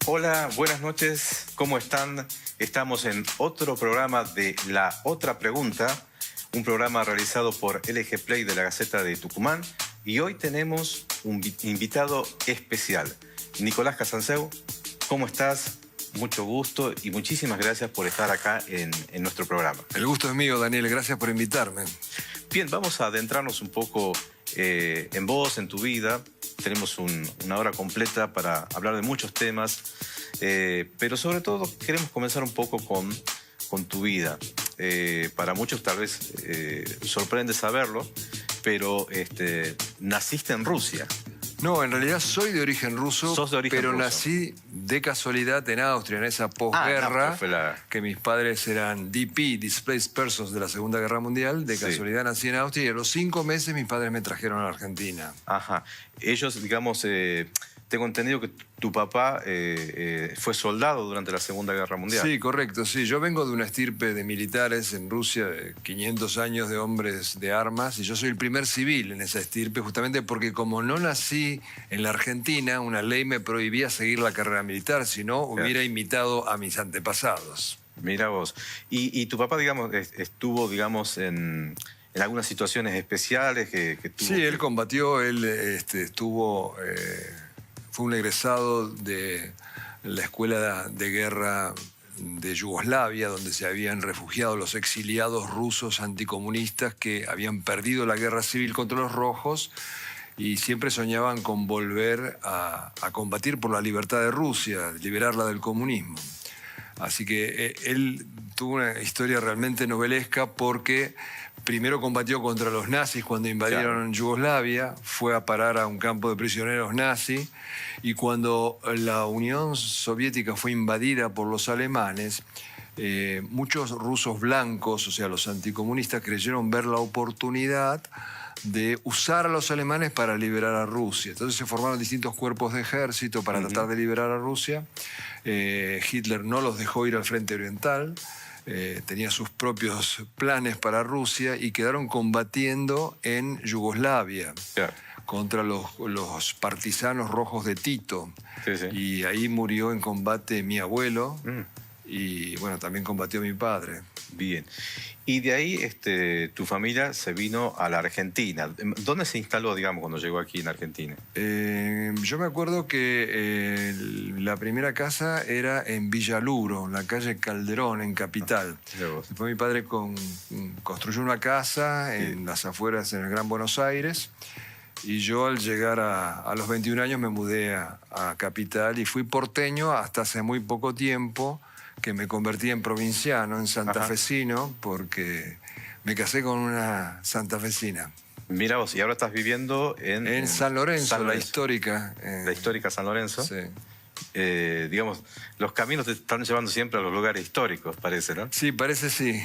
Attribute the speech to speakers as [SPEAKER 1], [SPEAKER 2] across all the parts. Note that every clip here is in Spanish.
[SPEAKER 1] Hola, buenas noches, ¿cómo están? Estamos en otro programa de La Otra Pregunta, un programa realizado por LG Play de la Gaceta de Tucumán, y hoy tenemos un invitado especial, Nicolás Casanseu. ¿Cómo estás? Mucho gusto y muchísimas gracias por estar acá en nuestro programa.
[SPEAKER 2] El gusto es mío, Daniel, gracias por invitarme.
[SPEAKER 1] Bien, vamos a adentrarnos un poco en vos, en tu vida. Tenemos una hora completa para hablar de muchos temas, pero sobre todo queremos comenzar un poco con tu vida. Para muchos tal vez sorprende saberlo, pero naciste en Rusia.
[SPEAKER 2] No, en realidad soy de origen ruso,
[SPEAKER 1] Sos de origen
[SPEAKER 2] pero
[SPEAKER 1] ruso.
[SPEAKER 2] Nací de casualidad en Austria, en esa posguerra, que mis padres eran DP, Displaced Persons, de la Segunda Guerra Mundial. De casualidad nací en Austria y a los 5 meses mis padres me trajeron a la Argentina.
[SPEAKER 1] Ajá. Ellos, digamos, tengo entendido que tu papá fue soldado durante la Segunda Guerra Mundial.
[SPEAKER 2] Sí, correcto, sí. Yo vengo de una estirpe de militares en Rusia, de 500 años de hombres de armas, y yo soy el primer civil en esa estirpe, justamente porque como no nací en la Argentina, una ley me prohibía seguir la carrera militar, si no hubiera imitado a mis antepasados.
[SPEAKER 1] Mira vos. Y tu papá, digamos, estuvo, digamos, en algunas situaciones especiales que tuvo.
[SPEAKER 2] Sí, él combatió, él estuvo... fue un egresado de la Escuela de Guerra de Yugoslavia, donde se habían refugiado los exiliados rusos anticomunistas que habían perdido la guerra civil contra los rojos y siempre soñaban con volver a combatir por la libertad de Rusia, liberarla del comunismo. Así que él tuvo una historia realmente novelesca porque primero combatió contra los nazis cuando invadieron Yugoslavia, fue a parar a un campo de prisioneros nazi, y cuando la Unión Soviética fue invadida por los alemanes, muchos rusos blancos, o sea, los anticomunistas, creyeron ver la oportunidad de usar a los alemanes para liberar a Rusia. Entonces se formaron distintos cuerpos de ejército para tratar de liberar a Rusia. Hitler no los dejó ir al frente oriental. Tenía sus propios planes para Rusia y quedaron combatiendo en Yugoslavia contra los partisanos rojos de Tito. Y ahí murió en combate mi abuelo y bueno, también combatió mi padre.
[SPEAKER 1] Bien. Y de ahí tu familia se vino a la Argentina. ¿Dónde se instaló, digamos, cuando llegó aquí en Argentina?
[SPEAKER 2] Yo me acuerdo que la primera casa era en Villaluro, en la calle Calderón, en Capital. Después mi padre construyó una casa en las afueras, en el Gran Buenos Aires. Y yo al llegar a los 21 años me mudé a Capital y fui porteño hasta hace muy poco tiempo, que me convertí en provinciano, en santafesino, porque me casé con una santafesina.
[SPEAKER 1] Mira vos, y ahora estás viviendo en
[SPEAKER 2] San Lorenzo, la histórica.
[SPEAKER 1] La histórica San Lorenzo.
[SPEAKER 2] Sí.
[SPEAKER 1] Digamos, los caminos te están llevando siempre a los lugares históricos, parece, ¿no?
[SPEAKER 2] Sí, parece sí.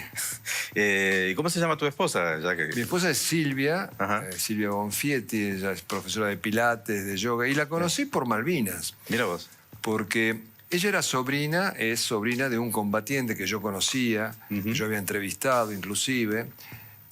[SPEAKER 1] ¿Y cómo se llama tu esposa?
[SPEAKER 2] Mi esposa es Silvia, Silvia Bonfietti, ella es profesora de pilates, de yoga, y la conocí por Malvinas.
[SPEAKER 1] Mira vos.
[SPEAKER 2] Porque ella era es sobrina de un combatiente que yo conocía, que yo había entrevistado inclusive,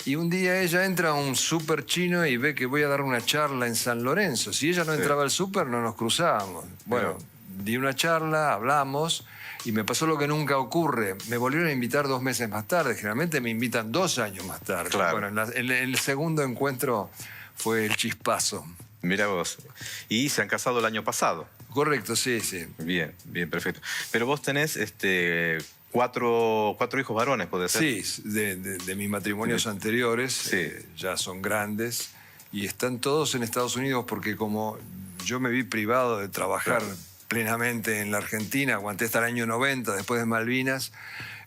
[SPEAKER 2] y un día ella entra a un súper chino y ve que voy a dar una charla en San Lorenzo. Si ella no entraba al súper, no nos cruzábamos. Bueno, di una charla, hablamos, y me pasó lo que nunca ocurre. Me volvieron a invitar 2 meses más tarde. Generalmente me invitan 2 años más tarde.
[SPEAKER 1] Claro.
[SPEAKER 2] Bueno, en el segundo encuentro fue el chispazo.
[SPEAKER 1] Mira vos. Y se han casado el año pasado.
[SPEAKER 2] Correcto, sí, sí.
[SPEAKER 1] Bien, bien, perfecto. Pero vos tenés cuatro hijos varones, ¿puede ser?
[SPEAKER 2] Sí, de mis matrimonios anteriores, ya son grandes y están todos en Estados Unidos porque como yo me vi privado de trabajar plenamente en la Argentina, aguanté hasta el año 90, después de Malvinas.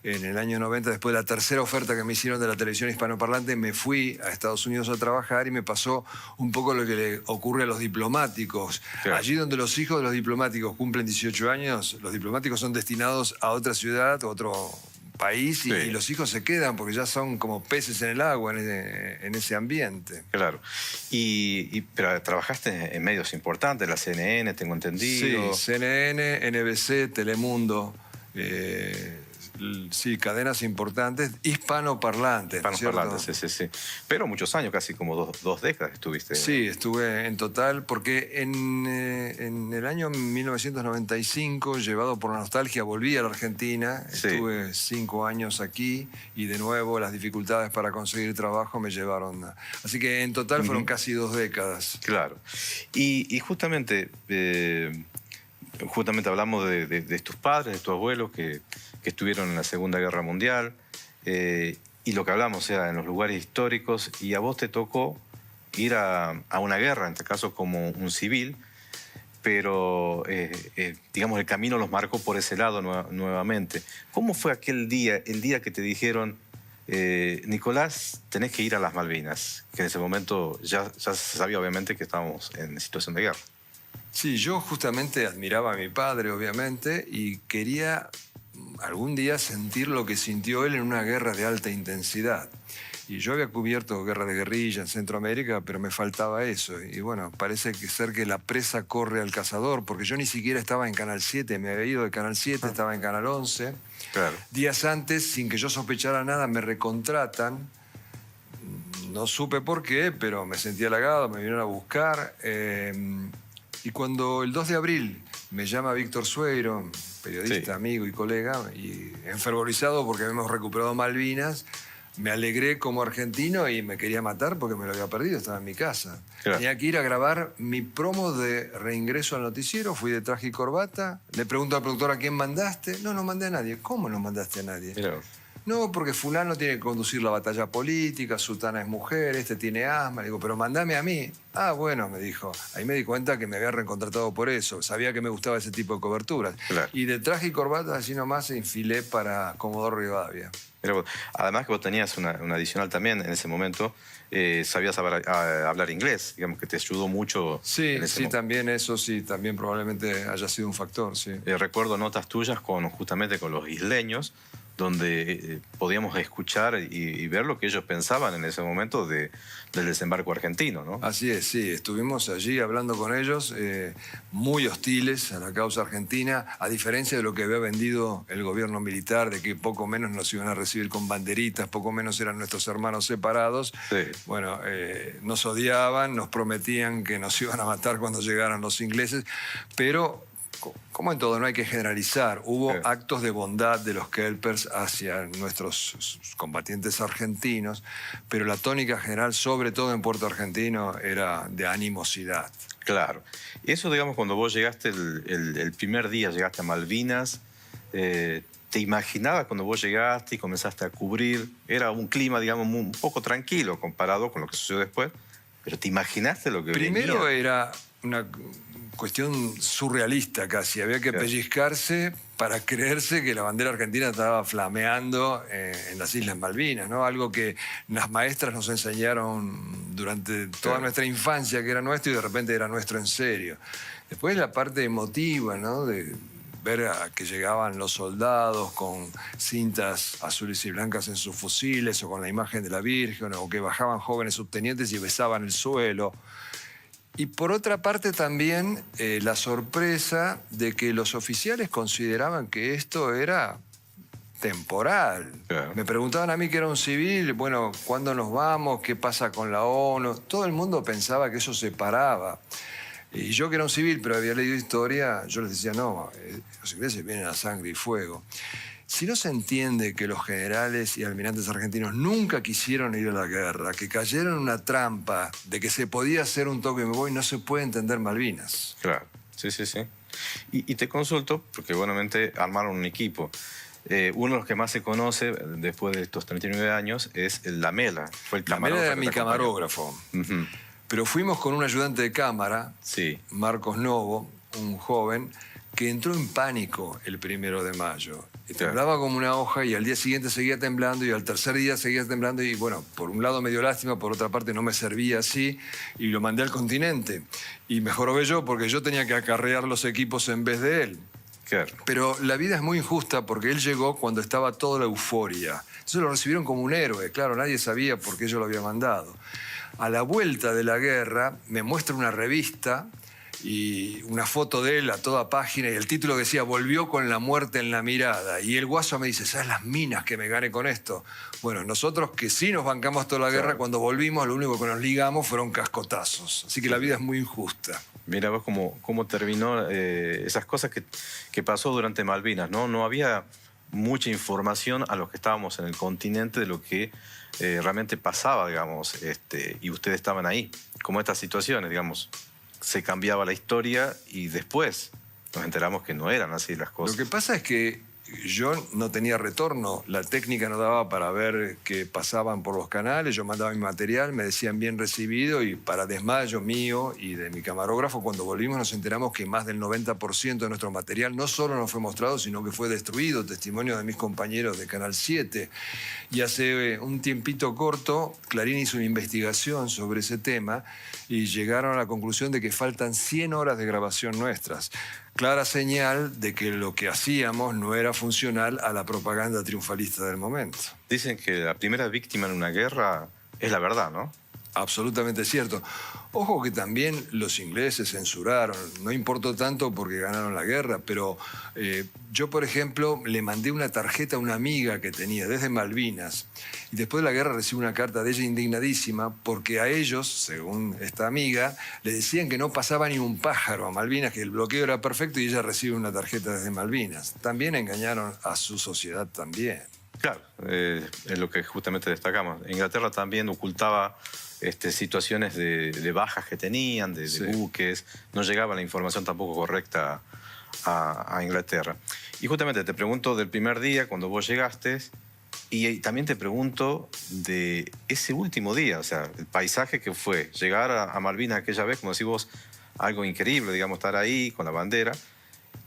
[SPEAKER 2] En el año 90, después de la tercera oferta que me hicieron de la televisión hispanoparlante, me fui a Estados Unidos a trabajar y me pasó un poco lo que le ocurre a los diplomáticos. Allí donde los hijos de los diplomáticos cumplen 18 años, los diplomáticos son destinados a otra ciudad, a otro país, y los hijos se quedan porque ya son como peces en el agua en ese ambiente.
[SPEAKER 1] Claro. Pero trabajaste en medios importantes, la CNN, tengo entendido.
[SPEAKER 2] Sí, CNN, NBC, Telemundo. sí, cadenas importantes, hispanoparlantes, ¿no es cierto?
[SPEAKER 1] Hispanoparlantes, sí, sí, sí. Pero muchos años, casi como dos décadas estuviste.
[SPEAKER 2] Sí, estuve en total, porque en el año 1995, llevado por la nostalgia, volví a la Argentina.
[SPEAKER 1] Sí.
[SPEAKER 2] Estuve 5 años aquí y de nuevo las dificultades para conseguir trabajo me llevaron. Así que en total fueron casi 2 décadas.
[SPEAKER 1] Claro. Y justamente hablamos de tus padres, de tus abuelos que estuvieron en la Segunda Guerra Mundial, y lo que hablamos era en los lugares históricos, y a vos te tocó ir a una guerra, en este caso como un civil, pero digamos el camino los marcó por ese lado nuevamente. ¿Cómo fue aquel día, el día que te dijeron, Nicolás, tenés que ir a las Malvinas? Que en ese momento ya se sabía obviamente que estábamos en situación de guerra.
[SPEAKER 2] Sí, yo justamente admiraba a mi padre, obviamente, y quería algún día sentir lo que sintió él en una guerra de alta intensidad. Y yo había cubierto guerra de guerrilla en Centroamérica, pero me faltaba eso. Y bueno, parece ser que la presa corre al cazador, porque yo ni siquiera estaba en Canal 7, me había ido de Canal 7, estaba en Canal 11.
[SPEAKER 1] Claro.
[SPEAKER 2] Días antes, sin que yo sospechara nada, me recontratan. No supe por qué, pero me sentí halagado, me vinieron a buscar. Y cuando el 2 de abril me llama Víctor Sueiro, periodista, amigo y colega, y enfervorizado porque habíamos recuperado Malvinas, me alegré como argentino y me quería matar porque me lo había perdido, estaba en mi casa.
[SPEAKER 1] Claro.
[SPEAKER 2] Tenía que ir a grabar mi promo de reingreso al noticiero, fui de traje y corbata, le pregunto al productor, ¿a quién mandaste? No mandé a nadie. ¿Cómo no mandaste a nadie?
[SPEAKER 1] Mirá.
[SPEAKER 2] No, porque fulano tiene que conducir la batalla política, Sutana es mujer, este tiene asma. Le digo, pero mandame a mí. Ah, bueno, me dijo. Ahí me di cuenta que me había recontratado por eso. Sabía que me gustaba ese tipo de coberturas.
[SPEAKER 1] Claro.
[SPEAKER 2] Y de traje y corbata, así nomás, enfilé para Comodoro Rivadavia.
[SPEAKER 1] Pero además que vos tenías una adicional también en ese momento, sabías hablar inglés, digamos que te ayudó mucho.
[SPEAKER 2] Sí,
[SPEAKER 1] en ese
[SPEAKER 2] sí,
[SPEAKER 1] momento.
[SPEAKER 2] También eso sí, también probablemente haya sido un factor, sí.
[SPEAKER 1] Recuerdo notas tuyas justamente con los isleños, donde podíamos escuchar y ver lo que ellos pensaban en ese momento del desembarco argentino, ¿no?
[SPEAKER 2] Así es, sí. Estuvimos allí hablando con ellos, muy hostiles a la causa argentina, a diferencia de lo que había vendido el gobierno militar, de que poco menos nos iban a recibir con banderitas, poco menos eran nuestros hermanos separados.
[SPEAKER 1] Sí.
[SPEAKER 2] Bueno, nos odiaban, nos prometían que nos iban a matar cuando llegaran los ingleses, pero como en todo, no hay que generalizar. Hubo actos de bondad de los kelpers hacia nuestros combatientes argentinos, pero la tónica general, sobre todo en Puerto Argentino, era de animosidad.
[SPEAKER 1] Claro. Eso, digamos, cuando vos llegaste el primer día, llegaste a Malvinas, ¿te imaginabas cuando vos llegaste y comenzaste a cubrir? Era un clima, digamos, un poco tranquilo comparado con lo que sucedió después, pero ¿te imaginaste lo que
[SPEAKER 2] Primero
[SPEAKER 1] venía?
[SPEAKER 2] era una cuestión surrealista casi. Había que pellizcarse para creerse que la bandera argentina estaba flameando en las Islas Malvinas, ¿no? Algo que las maestras nos enseñaron durante toda nuestra infancia, que era nuestro, y de repente era nuestro en serio. Después la parte emotiva, ¿no? De ver a que llegaban los soldados con cintas azules y blancas en sus fusiles o con la imagen de la Virgen, o que bajaban jóvenes subtenientes y besaban el suelo. Y por otra parte también la sorpresa de que los oficiales consideraban que esto era temporal.
[SPEAKER 1] Claro.
[SPEAKER 2] Me preguntaban a mí que era un civil, bueno, ¿cuándo nos vamos? ¿Qué pasa con la ONU? Todo el mundo pensaba que eso se paraba. Y yo que era un civil, pero había leído historia, yo les decía, no, los ingleses vienen a sangre y fuego. Si no se entiende que los generales y almirantes argentinos nunca quisieron ir a la guerra, que cayeron en una trampa de que se podía hacer un toque y me voy, no se puede entender Malvinas.
[SPEAKER 1] Claro, sí, sí, sí. Y te consulto, porque buenamente armaron un equipo. Uno de los que más se conoce después de estos 39 años es el Lamela. Fue el
[SPEAKER 2] Lamela era
[SPEAKER 1] que
[SPEAKER 2] mi
[SPEAKER 1] te acompañó.
[SPEAKER 2] camarógrafo.
[SPEAKER 1] Ujú.
[SPEAKER 2] Pero fuimos con un ayudante de cámara,
[SPEAKER 1] Sí.
[SPEAKER 2] Marcos Novo, un joven, que entró en pánico el 1 de mayo. Y temblaba como una hoja y al día siguiente seguía temblando y al tercer día seguía temblando y bueno, por un lado me dio lástima, por otra parte no me servía así y lo mandé al continente. Y mejoró yo porque yo tenía que acarrear los equipos en vez de él.
[SPEAKER 1] Claro.
[SPEAKER 2] Pero la vida es muy injusta porque él llegó cuando estaba toda la euforia. Entonces lo recibieron como un héroe. Claro, nadie sabía por qué yo lo había mandado. A la vuelta de la guerra me muestra una revista y una foto de él a toda página y el título decía "Volvió con la muerte en la mirada". Y el guaso me dice, ¿sabes las minas que me gané con esto? Bueno, nosotros que sí nos bancamos toda la guerra, cuando volvimos lo único que nos ligamos fueron cascotazos. Así que la vida es muy injusta.
[SPEAKER 1] Mira vos cómo terminó esas cosas que pasó durante Malvinas, ¿no? No había mucha información a los que estábamos en el continente de lo que realmente pasaba, digamos, y ustedes estaban ahí. Como estas situaciones, digamos, se cambiaba la historia y después nos enteramos que no eran así las cosas.
[SPEAKER 2] Lo que pasa es que yo no tenía retorno, la técnica no daba para ver que pasaban por los canales, yo mandaba mi material, me decían bien recibido y para desmayo mío y de mi camarógrafo, cuando volvimos nos enteramos que más del 90% de nuestro material no solo no fue mostrado, sino que fue destruido, testimonio de mis compañeros de Canal 7. Y hace un tiempito corto, Clarín hizo una investigación sobre ese tema y llegaron a la conclusión de que faltan 100 horas de grabación nuestras. Clara señal de que lo que hacíamos no era funcional a la propaganda triunfalista del momento.
[SPEAKER 1] Dicen que la primera víctima en una guerra es la verdad, ¿no?
[SPEAKER 2] Absolutamente cierto. Ojo que también los ingleses censuraron, no importó tanto porque ganaron la guerra, pero yo, por ejemplo, le mandé una tarjeta a una amiga que tenía desde Malvinas y después de la guerra recibí una carta de ella indignadísima porque a ellos, según esta amiga, le decían que no pasaba ni un pájaro a Malvinas, que el bloqueo era perfecto y ella recibe una tarjeta desde Malvinas. También engañaron a su sociedad también.
[SPEAKER 1] Claro, es lo que justamente destacamos. Inglaterra también ocultaba situaciones de bajas que tenían, de buques. No llegaba la información tampoco correcta a Inglaterra. Y justamente te pregunto del primer día, cuando vos llegaste, y también te pregunto de ese último día, o sea, el paisaje que fue llegar a Malvinas aquella vez, como decís vos, algo increíble, digamos, estar ahí con la bandera.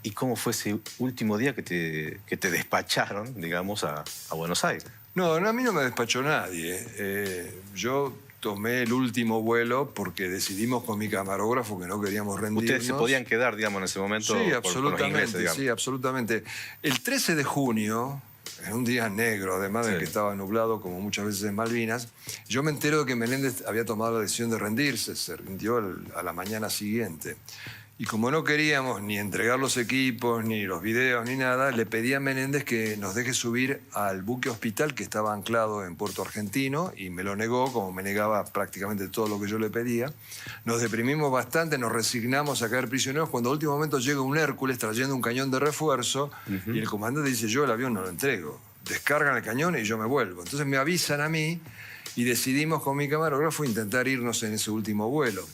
[SPEAKER 1] ¿Y cómo fue ese último día que te despacharon, digamos, a Buenos Aires?
[SPEAKER 2] No, a mí no me despachó nadie. Yo tomé el último vuelo porque decidimos con mi camarógrafo que no queríamos rendirnos.
[SPEAKER 1] ¿Ustedes se podían quedar, digamos, en ese momento?
[SPEAKER 2] Sí,
[SPEAKER 1] absolutamente,
[SPEAKER 2] por los ingleses, digamos. Sí, absolutamente. El 13 de junio, en un día negro, además de que estaba nublado, como muchas veces en Malvinas, yo me entero de que Menéndez había tomado la decisión de rendirse. Se rindió a la mañana siguiente. Y como no queríamos ni entregar los equipos, ni los videos, ni nada, le pedí a Menéndez que nos deje subir al buque hospital que estaba anclado en Puerto Argentino y me lo negó, como me negaba prácticamente todo lo que yo le pedía. Nos deprimimos bastante, nos resignamos a caer prisioneros cuando a último momento llega un Hércules trayendo un cañón de refuerzo y el comandante dice, yo el avión no lo entrego. Descargan el cañón y yo me vuelvo. Entonces me avisan a mí y decidimos con mi camarógrafo intentar irnos en ese último vuelo.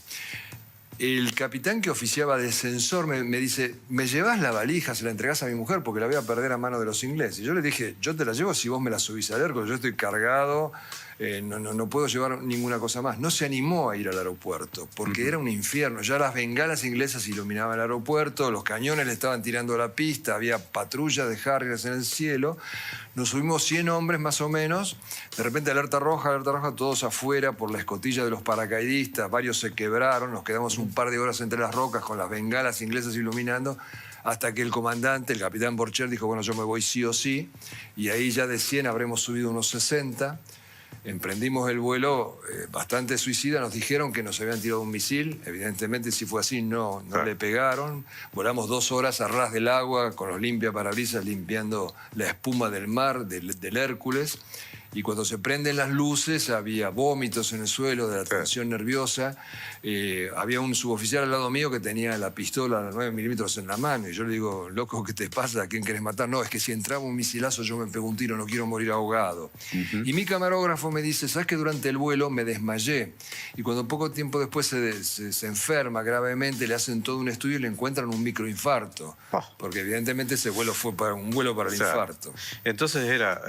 [SPEAKER 2] El capitán que oficiaba de censor me dice, ¿me llevas la valija, se la entregás a mi mujer porque la voy a perder a mano de los ingleses? Y yo le dije, yo te la llevo si vos me la subís al Hércules, yo estoy cargado, no puedo llevar ninguna cosa más. No se animó a ir al aeropuerto porque era un infierno. Ya las bengalas inglesas iluminaban el aeropuerto, los cañones le estaban tirando a la pista, había patrullas de Harriers en el cielo. Nos subimos 100 hombres más o menos. De repente alerta roja, todos afuera por la escotilla de los paracaidistas. Varios se quebraron, nos quedamos un par de horas entre las rocas con las bengalas inglesas iluminando hasta que el comandante, el capitán Borcher, dijo, bueno, yo me voy sí o sí. Y ahí ya de 100 habremos subido unos 60. Emprendimos el vuelo bastante suicida, nos dijeron que nos habían tirado un misil, evidentemente si fue así no le pegaron, volamos 2 horas a ras del agua con los limpiaparabrisas limpiando la espuma del mar, del Hércules, y cuando se prenden las luces había vómitos en el suelo de la tensión nerviosa, había un suboficial al lado mío que tenía la pistola a 9 milímetros en la mano y yo le digo, loco, ¿qué te pasa? ¿A quién querés matar? No, es que si entraba un misilazo yo me pego un tiro, no quiero morir ahogado. Y mi camarógrafo me dice, ¿sabes que durante el vuelo me desmayé? Y cuando poco tiempo después se enferma gravemente, le hacen todo un estudio y le encuentran un microinfarto, porque evidentemente ese vuelo fue un vuelo para el infarto.
[SPEAKER 1] Entonces era,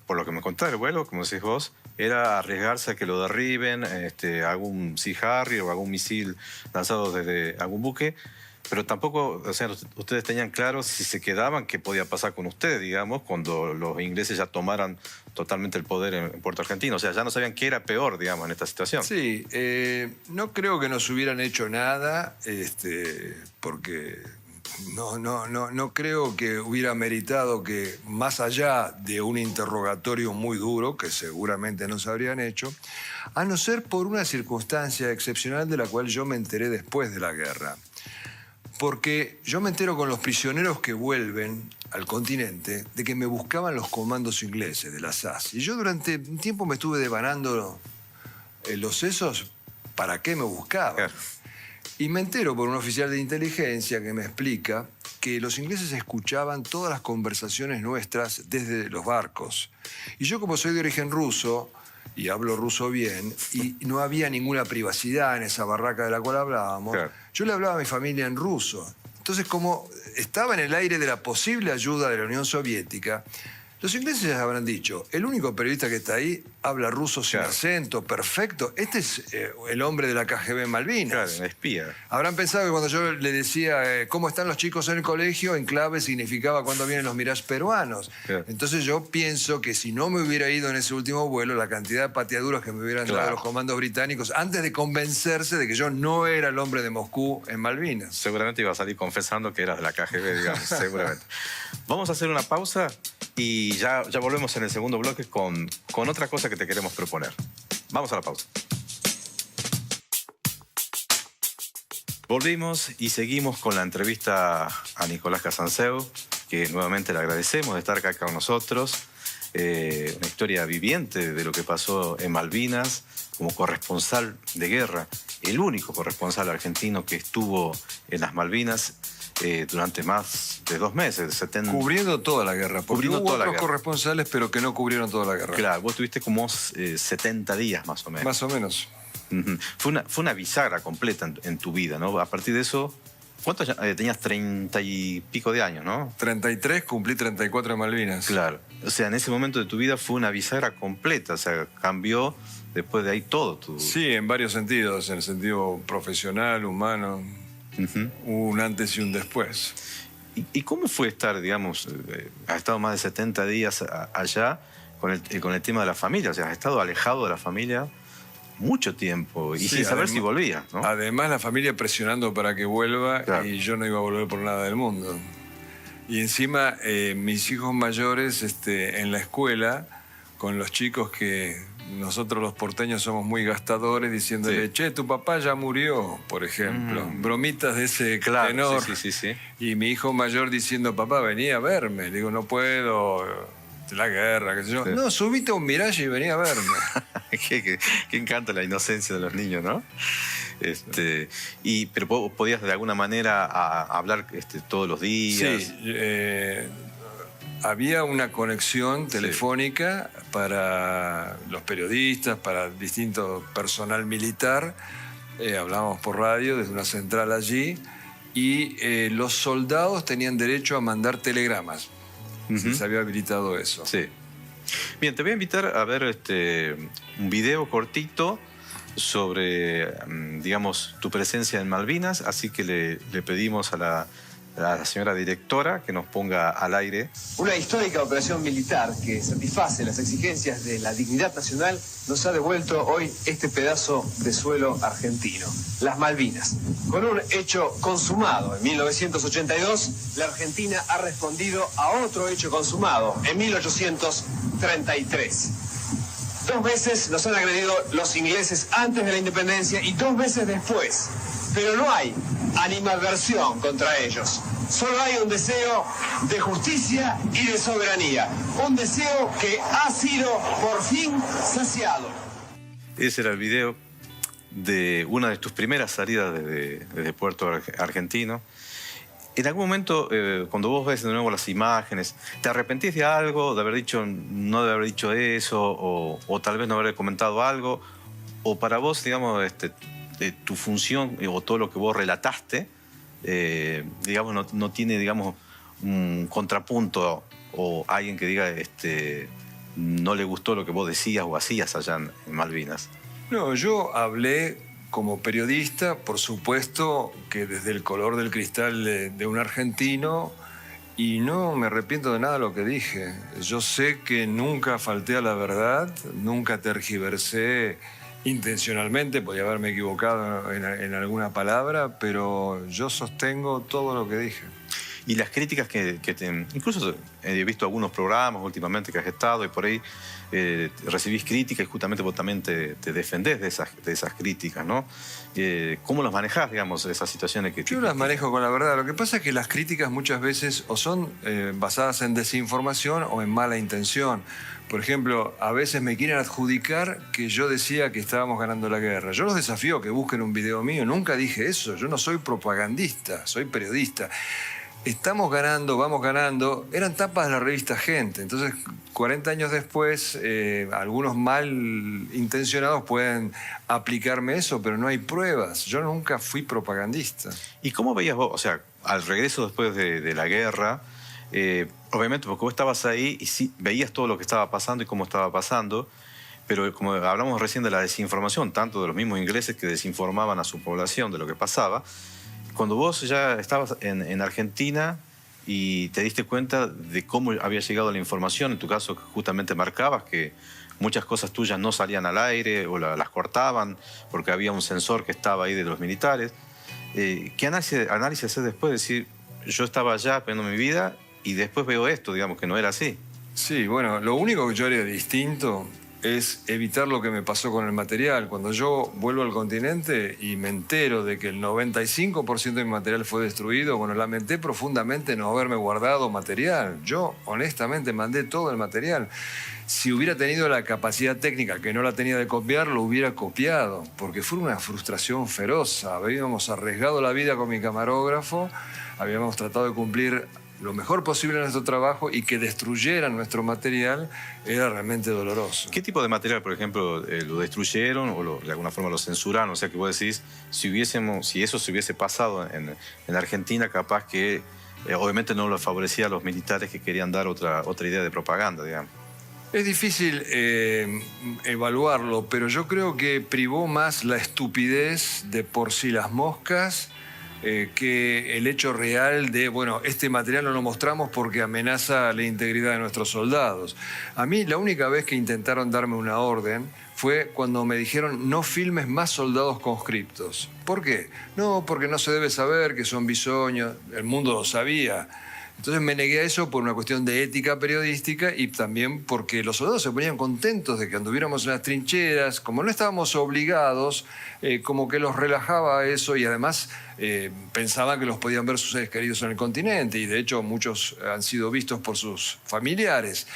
[SPEAKER 1] por lo que me contaste, el vuelo, como decís vos, era arriesgarse a que lo derriben, algún Sea Harrier o algún misil lanzado desde algún buque, pero tampoco, o sea, ustedes tenían claro si se quedaban qué podía pasar con ustedes, digamos, cuando los ingleses ya tomaran totalmente el poder en Puerto Argentino. O sea, ya no sabían qué era peor, digamos, en esta situación.
[SPEAKER 2] Sí, no creo que nos hubieran hecho nada, porque no creo que hubiera meritado que, más allá de un interrogatorio muy duro, que seguramente nos habrían hecho, a no ser por una circunstancia excepcional de la cual yo me enteré después de la guerra. porque yo me entero con los prisioneros que vuelven al continente de que me buscaban los comandos ingleses de la SAS. Y yo durante un tiempo me estuve devanando los sesos para qué me buscaban.
[SPEAKER 1] Claro.
[SPEAKER 2] Y me entero por un oficial de inteligencia que me explica que los ingleses escuchaban todas las conversaciones nuestras desde los barcos. Y yo, como soy de origen ruso y hablo ruso bien, y no había ninguna privacidad en esa barraca de la cual hablábamos,
[SPEAKER 1] Claro.
[SPEAKER 2] yo le hablaba a mi familia en ruso. Entonces, como estaba en el aire de la posible ayuda de la Unión Soviética, los ingleses habrán dicho, el único periodista que está ahí habla ruso sin
[SPEAKER 1] Claro.
[SPEAKER 2] acento, perfecto. Este es el hombre de la KGB en Malvinas.
[SPEAKER 1] Claro, un espía.
[SPEAKER 2] Habrán pensado que cuando yo le decía ¿cómo están los chicos en el colegio? En clave significaba cuándo vienen los Mirage peruanos.
[SPEAKER 1] Claro.
[SPEAKER 2] Entonces yo pienso que si no me hubiera ido en ese último vuelo, la cantidad de pateaduras que me hubieran dado
[SPEAKER 1] Claro.
[SPEAKER 2] los comandos británicos antes de convencerse de que yo no era el hombre de Moscú en Malvinas.
[SPEAKER 1] Seguramente iba a salir confesando que eras de la KGB, digamos, seguramente. Vamos a hacer una pausa y ya volvemos en el segundo bloque con otra cosa que te queremos proponer. Vamos a la pausa. Volvimos y seguimos con la entrevista a Nicolás Casanseu, que nuevamente le agradecemos de estar acá con nosotros. Una historia viviente de lo que pasó en Malvinas como corresponsal de guerra, el único corresponsal argentino que estuvo en las Malvinas durante más de 2 meses.
[SPEAKER 2] Cubriendo toda la guerra, porque
[SPEAKER 1] Cubriendo
[SPEAKER 2] hubo
[SPEAKER 1] toda la
[SPEAKER 2] otros
[SPEAKER 1] guerra.
[SPEAKER 2] corresponsales, pero que no cubrieron toda la guerra.
[SPEAKER 1] Claro, vos tuviste como 70 días más o menos.
[SPEAKER 2] Más o menos.
[SPEAKER 1] Ujú. Fue una bisagra completa en tu vida, ¿no? A partir de eso, ¿cuántos tenías? 30 y pico de años, ¿no?
[SPEAKER 2] 33, cumplí 34 en Malvinas.
[SPEAKER 1] Claro. O sea, en ese momento de tu vida fue una bisagra completa, o sea, cambió después de ahí todo tu...
[SPEAKER 2] Sí, en varios sentidos, en el sentido profesional, humano.
[SPEAKER 1] Ujú.
[SPEAKER 2] Hubo un antes y un después.
[SPEAKER 1] ¿Y cómo fue estar, digamos, has estado más de 70 días allá con el tema de la familia? O sea, has estado alejado de la familia mucho tiempo y
[SPEAKER 2] Sí,
[SPEAKER 1] sin saber
[SPEAKER 2] además-
[SPEAKER 1] si volvías, ¿no?
[SPEAKER 2] Además, la familia presionando para que vuelva,
[SPEAKER 1] Claro.
[SPEAKER 2] y yo no iba a volver por nada del mundo. Y encima, mis hijos mayores en la escuela, con los chicos que nosotros los porteños somos muy gastadores, diciéndole,
[SPEAKER 1] Sí.
[SPEAKER 2] che, tu papá ya murió, por ejemplo. Bromitas de ese
[SPEAKER 1] Claro,
[SPEAKER 2] tenor.
[SPEAKER 1] sí.
[SPEAKER 2] Y mi hijo mayor diciendo, papá, vení a verme. Le digo, no puedo, la guerra, qué sé yo.
[SPEAKER 1] Sí.
[SPEAKER 2] No, subite a un Mirage y vení a verme.
[SPEAKER 1] que encanta la inocencia de los niños, ¿no? Pero vos podías de alguna manera hablar todos los días.
[SPEAKER 2] Sí, había una conexión telefónica para los periodistas, para distinto personal militar. Hablábamos por radio desde una central allí. Y los soldados tenían derecho a mandar telegramas. Se había habilitado eso.
[SPEAKER 1] Sí. Bien, te voy a invitar a ver un video cortito sobre, digamos, tu presencia en Malvinas, así que le pedimos a la señora directora que nos ponga al aire.
[SPEAKER 3] Una histórica operación militar que satisface las exigencias de la dignidad nacional nos ha devuelto hoy este pedazo de suelo argentino, las Malvinas. Con un hecho consumado en 1982, la Argentina ha respondido a otro hecho consumado en 1833. 2 veces nos han agredido los ingleses antes de la independencia y 2 veces después. Pero no hay animadversión contra ellos. Solo hay un deseo de justicia y de soberanía. Un deseo que ha sido por fin saciado.
[SPEAKER 1] Ese era el video de una de tus primeras salidas desde Puerto Argentino. En algún momento, cuando vos ves de nuevo las imágenes, ¿te arrepentís de algo, de haber dicho, no de haber dicho eso, o tal vez no haber comentado algo? ¿O para vos, digamos, tu función o todo lo que vos relataste, digamos, no tiene, digamos, un contrapunto o alguien que diga no le gustó lo que vos decías o hacías allá en Malvinas?
[SPEAKER 2] No, yo hablé como periodista, por supuesto que desde el color del cristal de un argentino, y no me arrepiento de nada de lo que dije. Yo sé que nunca falté a la verdad, nunca tergiversé intencionalmente, podía haberme equivocado en alguna palabra, pero yo sostengo todo lo que dije.
[SPEAKER 1] Y las críticas incluso he visto algunos programas últimamente que has estado y por ahí recibís críticas y justamente vos también te defendés de esas críticas, ¿no? ¿Cómo los manejás, digamos, esas situaciones que...
[SPEAKER 2] Yo las manejo con la verdad. Lo que pasa es que las críticas muchas veces o son basadas en desinformación o en mala intención. Por ejemplo, a veces me quieren adjudicar que yo decía que estábamos ganando la guerra. Yo los desafío a que busquen un video mío. Nunca dije eso. Yo no soy propagandista, soy periodista. Estamos ganando, vamos ganando. Eran tapas de la revista Gente. Entonces, 40 años después, algunos malintencionados pueden aplicarme eso, pero no hay pruebas. Yo nunca fui propagandista.
[SPEAKER 1] ¿Y cómo veías vos, o sea, al regreso después de la guerra, obviamente porque vos estabas ahí y sí, veías todo lo que estaba pasando y cómo estaba pasando, pero como hablamos recién de la desinformación, tanto de los mismos ingleses que desinformaban a su población de lo que pasaba, cuando vos ya estabas en Argentina y te diste cuenta de cómo había llegado la información, en tu caso justamente marcabas que muchas cosas tuyas no salían al aire o las cortaban porque había un sensor que estaba ahí de los militares. ¿Qué análisis haces después de decir, yo estaba allá poniendo mi vida y después veo esto, digamos, que no era así?
[SPEAKER 2] Sí, bueno, lo único que yo haría distinto es evitar lo que me pasó con el material. Cuando yo vuelvo al continente y me entero de que el 95% de mi material fue destruido, bueno, lamenté profundamente no haberme guardado material. Yo, honestamente, mandé todo el material. Si hubiera tenido la capacidad técnica, que no la tenía de copiar, lo hubiera copiado, porque fue una frustración feroz. Habíamos arriesgado la vida con mi camarógrafo, habíamos tratado de cumplir lo mejor posible en nuestro trabajo y que destruyeran nuestro material era realmente doloroso.
[SPEAKER 1] ¿Qué tipo de material, por ejemplo, lo destruyeron o de alguna forma lo censuraron? O sea, que vos decís, si eso se hubiese pasado en Argentina, capaz que obviamente no lo favorecía a los militares que querían dar otra idea de propaganda, digamos.
[SPEAKER 2] Es difícil evaluarlo, pero yo creo que privó más la estupidez de por sí las moscas que el hecho real de, bueno, este material no lo mostramos porque amenaza la integridad de nuestros soldados. A mí la única vez que intentaron darme una orden fue cuando me dijeron no filmes más soldados conscriptos. ¿Por qué? No, porque no se debe saber que son bisoños, el mundo lo sabía. Entonces me negué a eso por una cuestión de ética periodística y también porque los soldados se ponían contentos de que anduviéramos en las trincheras. Como no estábamos obligados, como que los relajaba eso y además pensaban que los podían ver sus seres queridos en el continente y de hecho muchos han sido vistos por sus familiares.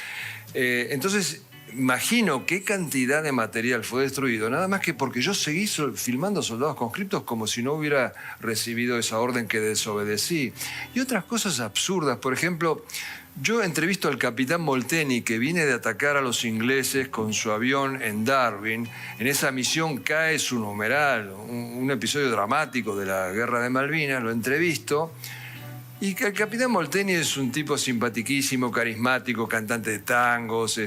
[SPEAKER 2] Entonces imagino qué cantidad de material fue destruido, nada más que porque yo seguí filmando soldados conscriptos como si no hubiera recibido esa orden que desobedecí. Y otras cosas absurdas, por ejemplo, yo entrevisto al capitán Molteni, que viene de atacar a los ingleses con su avión en Darwin. En esa misión cae su numeral, un episodio dramático de la Guerra de Malvinas, lo entrevisto. Y el capitán Molteni es un tipo simpatiquísimo, carismático, cantante de tangos,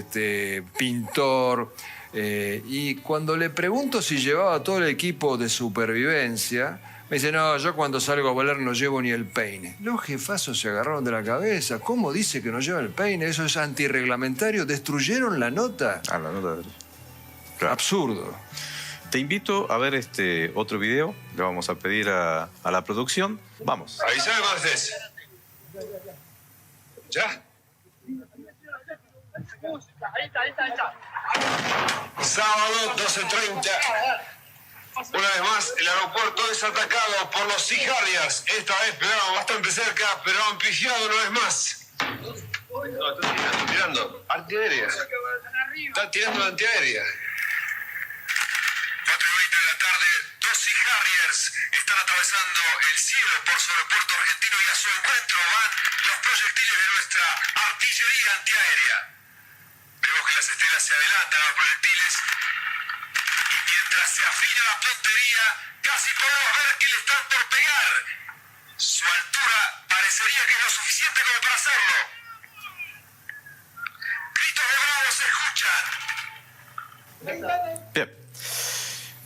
[SPEAKER 2] pintor. Y cuando le pregunto si llevaba todo el equipo de supervivencia, me dice, no, yo cuando salgo a volar no llevo ni el peine. Los jefazos se agarraron de la cabeza. ¿Cómo dice que no lleva el peine? Eso es antirreglamentario. ¿Destruyeron la nota?
[SPEAKER 1] Ah, la nota. Claro.
[SPEAKER 2] Absurdo.
[SPEAKER 1] Te invito a ver otro video. Le vamos a pedir a la producción. Vamos.
[SPEAKER 3] Avísame cuando estés. ¿Ya? Sábado, 12:30. Una vez más, el aeropuerto es atacado por los Sea Harriers. Esta vez pegaron bastante cerca, pero han pifiado una vez más. No, están tirando antiaérea. Están tirando antiaérea. 4:20 de la tarde, dos Sea Harriers están atravesando el cielo por sobre Puerto Argentino y a su encuentro van los proyectiles de nuestra artillería antiaérea. Vemos que las estelas se adelantan a los proyectiles y mientras se afina la puntería, casi podemos ver que le están por pegar. Su altura parecería que es lo suficiente como para hacerlo. Gritos de bravo se escuchan.
[SPEAKER 1] Bien.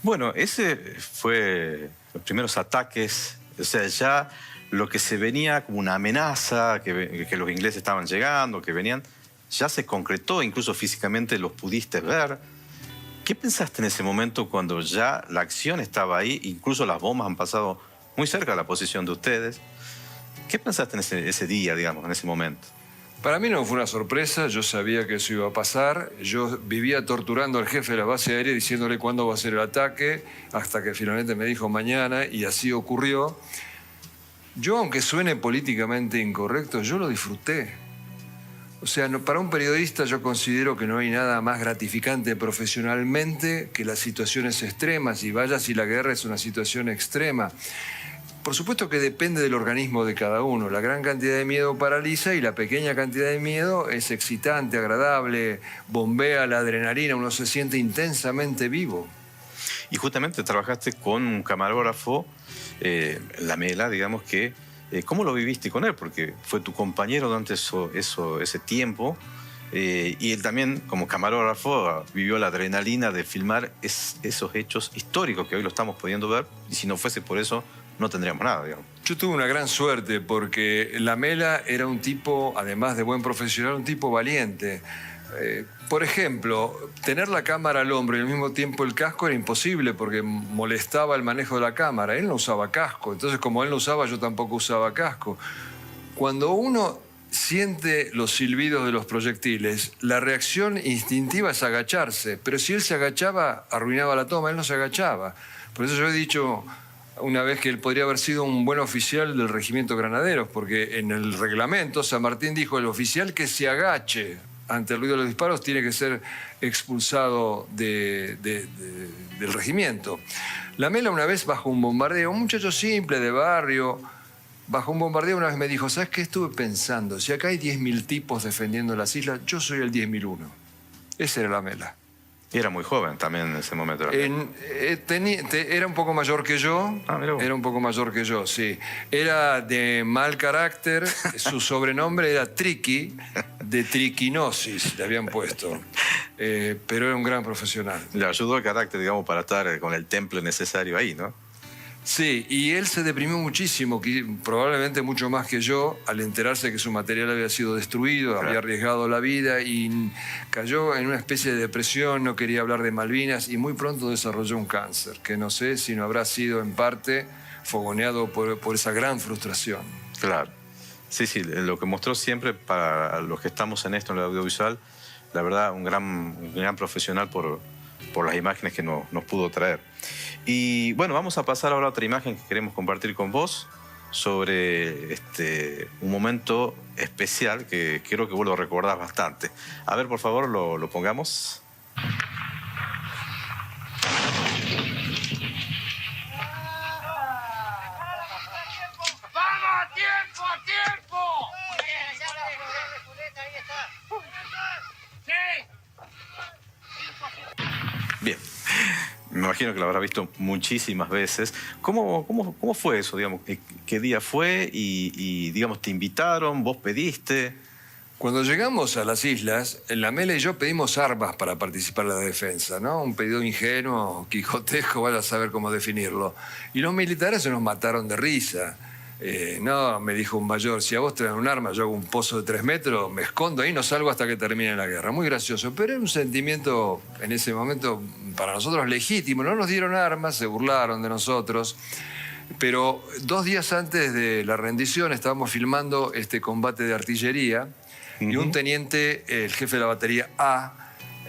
[SPEAKER 1] Bueno, ese fue los primeros ataques, o sea, ya lo que se venía como una amenaza, que los ingleses estaban llegando, que venían, ya se concretó, incluso físicamente los pudiste ver. ¿Qué pensaste en ese momento cuando ya la acción estaba ahí, incluso las bombas han pasado muy cerca de la posición de ustedes? ¿Qué pensaste en ese día, digamos, en ese momento?
[SPEAKER 2] Para mí no fue una sorpresa, yo sabía que eso iba a pasar. Yo vivía torturando al jefe de la base aérea diciéndole cuándo va a ser el ataque, hasta que finalmente me dijo mañana, y así ocurrió. Yo, aunque suene políticamente incorrecto, yo lo disfruté. O sea, para un periodista yo considero que no hay nada más gratificante profesionalmente que las situaciones extremas, y vaya si la guerra es una situación extrema. Por supuesto que depende del organismo de cada uno. La gran cantidad de miedo paraliza y la pequeña cantidad de miedo es excitante, agradable, bombea la adrenalina, uno se siente intensamente vivo.
[SPEAKER 1] Y justamente trabajaste con un camarógrafo, Lamela, digamos que... ¿Cómo lo viviste con él? Porque fue tu compañero durante ese tiempo y él también, como camarógrafo, vivió la adrenalina de filmar esos hechos históricos que hoy lo estamos pudiendo ver, y si no fuese por eso no tendríamos nada, digamos.
[SPEAKER 2] Yo tuve una gran suerte porque Lamela era un tipo, además de buen profesional, un tipo valiente. Por ejemplo, tener la cámara al hombro y al mismo tiempo el casco era imposible porque molestaba el manejo de la cámara. Él no usaba casco, entonces como él no usaba, yo tampoco usaba casco. Cuando uno siente los silbidos de los proyectiles, la reacción instintiva es agacharse, pero si él se agachaba, arruinaba la toma, él no se agachaba. Por eso yo he dicho una vez que él podría haber sido un buen oficial del Regimiento Granaderos, porque en el reglamento San Martín dijo: el oficial que se agache ante el ruido de los disparos tiene que ser expulsado del regimiento. Lamela una vez bajo un bombardeo, un muchacho simple de barrio, bajo un bombardeo una vez me dijo: ¿sabes qué estuve pensando? Si acá hay 10.000 tipos defendiendo las islas, yo soy el 10.001. Ese era Lamela.
[SPEAKER 1] Y era muy joven también en ese momento.
[SPEAKER 2] Era un poco mayor que yo. Era un poco mayor que yo, sí. Era de mal carácter. Su sobrenombre era Triqui, de triquinosis le habían puesto. Pero era un gran profesional.
[SPEAKER 1] Le ayudó el carácter, digamos, para estar con el temple necesario ahí, ¿no?
[SPEAKER 2] Sí, y él se deprimió muchísimo, probablemente mucho más que yo, al enterarse que su material había sido destruido, había arriesgado la vida y cayó en una especie de depresión, no quería hablar de Malvinas y muy pronto desarrolló un cáncer, que no sé si no habrá sido en parte fogoneado por esa gran frustración.
[SPEAKER 1] Claro. Sí, lo que mostró siempre para los que estamos en esto, en el audiovisual, la verdad, un gran profesional por las imágenes que nos pudo traer. Y bueno, vamos a pasar ahora a otra imagen que queremos compartir con vos sobre un momento especial que creo que vos lo recordás bastante. A ver, por favor, lo pongamos.
[SPEAKER 4] ¡Vamos, a tiempo, a tiempo!
[SPEAKER 1] Bien. Me imagino que lo habrás visto muchísimas veces. ¿Cómo fue eso, digamos? ¿Qué día fue? Y digamos, ¿te invitaron? ¿Vos pediste?
[SPEAKER 2] Cuando llegamos a las islas, Lamela y yo pedimos armas para participar en la defensa, ¿no? Un pedido ingenuo, quijotesco, vaya a saber cómo definirlo. Y los militares se nos mataron de risa. No, me dijo un mayor, si a vos te dan un arma, yo hago un pozo de 3 metros, me escondo ahí, no salgo hasta que termine la guerra. Muy gracioso, pero era un sentimiento en ese momento para nosotros legítimo. No nos dieron armas, se burlaron de nosotros. Pero 2 días antes de la rendición estábamos filmando este combate de artillería y un teniente, el jefe de la batería A,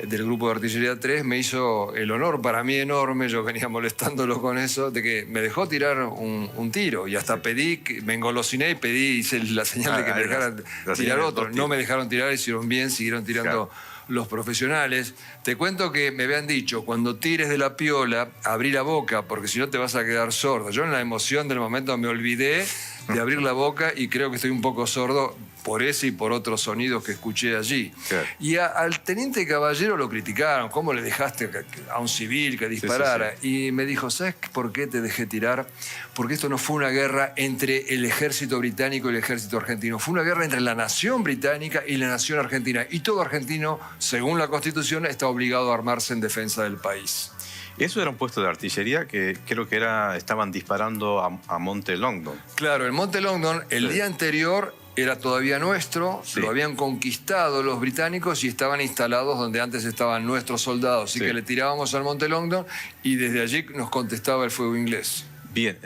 [SPEAKER 2] del grupo de artillería 3, me hizo el honor para mí enorme, yo venía molestándolo con eso, de que me dejó tirar un tiro y hasta pedí, me engolosiné y pedí, hice la señal de que me dejaran tirar otro. No me dejaron tirar, hicieron bien, siguieron tirando los profesionales. Te cuento que me habían dicho, cuando tires de la piola, abrí la boca, porque si no te vas a quedar sordo. Yo en la emoción del momento me olvidé de abrir la boca y creo que estoy un poco sordo por ese y por otros sonidos que escuché allí.
[SPEAKER 1] Claro.
[SPEAKER 2] Y al teniente caballero lo criticaron, ¿cómo le dejaste a un civil que disparara? Y me dijo, ¿sabes por qué te dejé tirar? Porque esto no fue una guerra entre el ejército británico y el ejército argentino, fue una guerra entre la nación británica y la nación argentina. Y todo argentino, según la Constitución, está obligado a armarse en defensa del país.
[SPEAKER 1] Eso era un puesto de artillería que creo que estaban disparando a Monte Longdon.
[SPEAKER 2] Claro, el Monte Longdon, el día anterior era todavía nuestro, lo habían conquistado los británicos y estaban instalados donde antes estaban nuestros soldados. Así que le tirábamos al Monte Longdon y desde allí nos contestaba el fuego inglés.
[SPEAKER 1] Bien,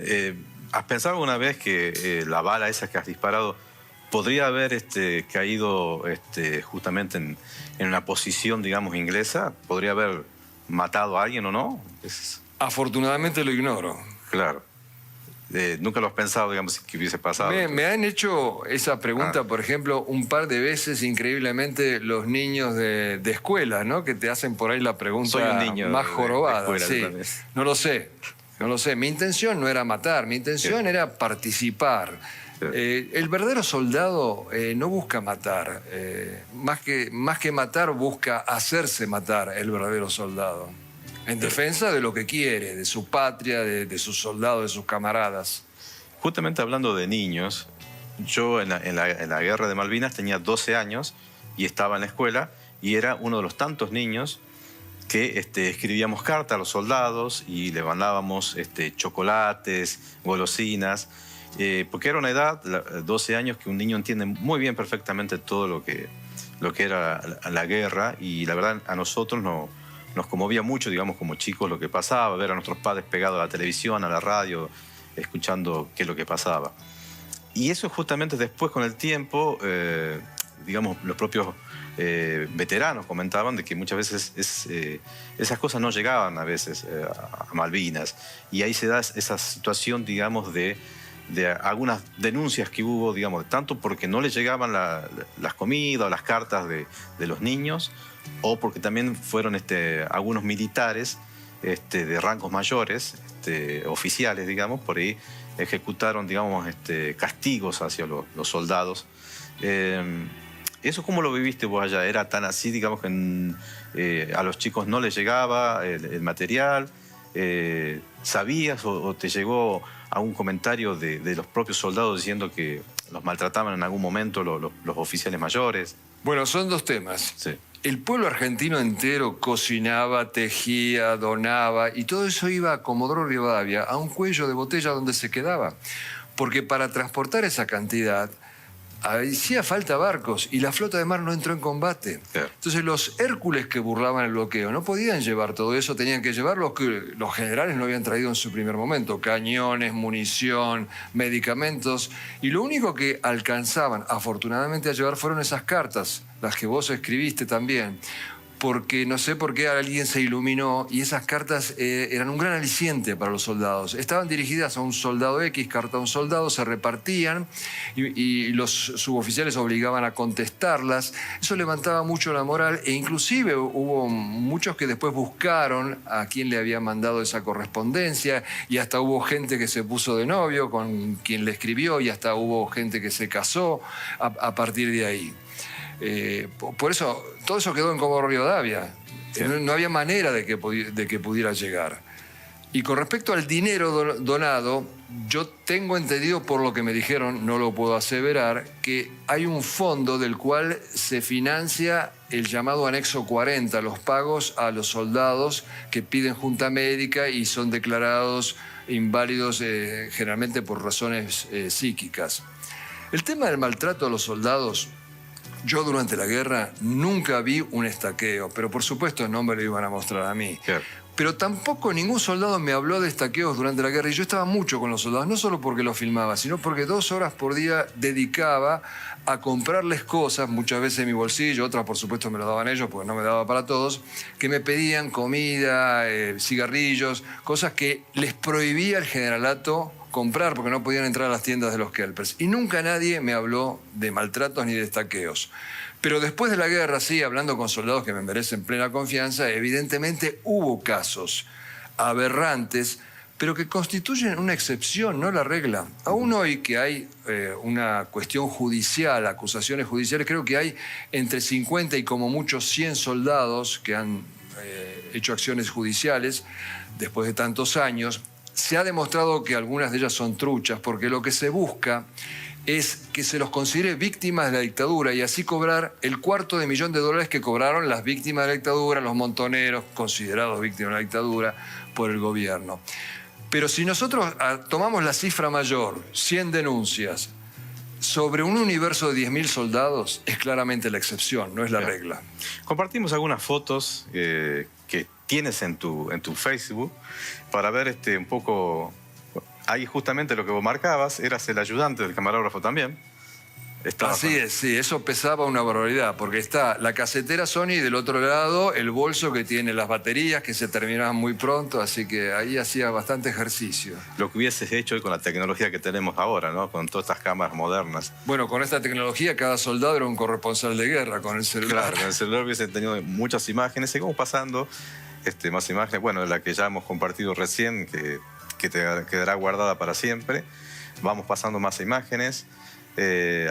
[SPEAKER 1] ¿Has pensado alguna vez que la bala esa que has disparado podría haber caído justamente en una posición, digamos, inglesa? ¿Podría haber matado a alguien o no?
[SPEAKER 2] Afortunadamente lo ignoro.
[SPEAKER 1] Claro. ¿Nunca lo has pensado, digamos, que hubiese pasado?
[SPEAKER 2] Me han hecho esa pregunta, por ejemplo, un par de veces, increíblemente, los niños de escuela, ¿no? Que te hacen por ahí la pregunta
[SPEAKER 1] Soy un niño
[SPEAKER 2] más
[SPEAKER 1] de
[SPEAKER 2] jorobada.
[SPEAKER 1] escuela,
[SPEAKER 2] Sí.
[SPEAKER 1] tal vez.
[SPEAKER 2] No lo sé, no lo sé. Mi intención no era matar, mi intención era participar.
[SPEAKER 1] Sí.
[SPEAKER 2] El verdadero soldado no busca matar. Más que matar, busca hacerse matar el verdadero soldado. En defensa de lo que quiere, de su patria, de sus soldados, de sus camaradas.
[SPEAKER 1] Justamente hablando de niños, yo en la guerra de Malvinas tenía 12 años y estaba en la escuela y era uno de los tantos niños que escribíamos cartas a los soldados y le mandábamos chocolates, golosinas, porque era una edad, 12 años, que un niño entiende muy bien, perfectamente todo lo que era la guerra, y la verdad a nosotros nos conmovía mucho, digamos, como chicos, lo que pasaba, ver a nuestros padres pegados a la televisión, a la radio, escuchando qué es lo que pasaba. Y eso justamente después, con el tiempo, digamos, los propios veteranos comentaban de que muchas veces esas cosas no llegaban a veces a Malvinas. Y ahí se da esa situación, digamos, de algunas denuncias que hubo, digamos, tanto porque no les llegaban las comidas o las cartas de los niños, o porque también fueron algunos militares de rangos mayores, oficiales, digamos, por ahí ejecutaron, digamos, castigos hacia los soldados. ¿Eso cómo lo viviste vos allá? ¿Era tan así, digamos, que a los chicos no les llegaba el material? ¿Sabías o te llegó algún comentario de los propios soldados diciendo que los maltrataban en algún momento los oficiales mayores?
[SPEAKER 2] Bueno, son dos temas.
[SPEAKER 1] Sí.
[SPEAKER 2] El pueblo argentino entero cocinaba, tejía, donaba, y todo eso iba a Comodoro Rivadavia, a un cuello de botella donde se quedaba. Porque para transportar esa cantidad hacía falta barcos y la flota de mar no entró en combate.
[SPEAKER 1] Claro.
[SPEAKER 2] Entonces los Hércules que burlaban el bloqueo no podían llevar todo eso, tenían que llevar lo que los generales no habían traído en su primer momento: cañones, munición, medicamentos, y lo único que alcanzaban afortunadamente a llevar fueron esas cartas, las que vos escribiste también. Porque no sé por qué alguien se iluminó y esas cartas eran un gran aliciente para los soldados. Estaban dirigidas a un soldado X, carta a un soldado, se repartían y los suboficiales obligaban a contestarlas. Eso levantaba mucho la moral, e inclusive hubo muchos que después buscaron a quién le había mandado esa correspondencia, y hasta hubo gente que se puso de novio con quien le escribió, y hasta hubo gente que se casó a partir de ahí. Por eso, todo eso quedó en Comodoro Rivadavia. Sí. No había manera de que pudiera llegar. Y con respecto al dinero donado, yo tengo entendido, por lo que me dijeron, no lo puedo aseverar, que hay un fondo del cual se financia el llamado Anexo 40, los pagos a los soldados que piden junta médica y son declarados inválidos generalmente por razones psíquicas. El tema del maltrato a los soldados, yo durante la guerra nunca vi un estaqueo, pero por supuesto no me lo iban a mostrar a mí.
[SPEAKER 1] Claro.
[SPEAKER 2] Pero tampoco ningún soldado me habló de estaqueos durante la guerra, y yo estaba mucho con los soldados, no solo porque los filmaba, sino porque 2 horas por día dedicaba a comprarles cosas, muchas veces en mi bolsillo, otras por supuesto me lo daban ellos porque no me daba para todos, que me pedían comida, cigarrillos, cosas que les prohibía el generalato comprar porque no podían entrar a las tiendas de los kelpers. Y nunca nadie me habló de maltratos ni de estaqueos. Pero después de la guerra, sí, hablando con soldados que me merecen plena confianza, evidentemente hubo casos aberrantes, pero que constituyen una excepción, no la regla. Aún hoy que hay una cuestión judicial, acusaciones judiciales, creo que hay entre 50 y como mucho 100 soldados que han hecho acciones judiciales después de tantos años. Se ha demostrado que algunas de ellas son truchas, porque lo que se busca es que se los considere víctimas de la dictadura y así cobrar el $250,000 que cobraron las víctimas de la dictadura, los montoneros considerados víctimas de la dictadura por el gobierno. Pero si nosotros tomamos la cifra mayor, 100 denuncias, sobre un universo de 10.000 soldados, es claramente la excepción, no es la regla.
[SPEAKER 1] Compartimos algunas fotos que tienes en tu Facebook para ver un poco ahí justamente lo que vos marcabas, eras el ayudante del camarógrafo también.
[SPEAKER 2] Así es, sí, eso pesaba una barbaridad, porque está la casetera Sony y del otro lado el bolso que tiene las baterías que se terminaban muy pronto, así que ahí hacía bastante ejercicio.
[SPEAKER 1] Lo que hubieses hecho hoy con la tecnología que tenemos ahora, ¿no? Con todas estas cámaras modernas.
[SPEAKER 2] Bueno, con esta tecnología cada soldado era un corresponsal de guerra con el celular.
[SPEAKER 1] Claro, con el celular hubiesen tenido muchas imágenes. Seguimos pasando más imágenes. Bueno, la que ya hemos compartido recién, que te quedará guardada para siempre. Vamos pasando más imágenes.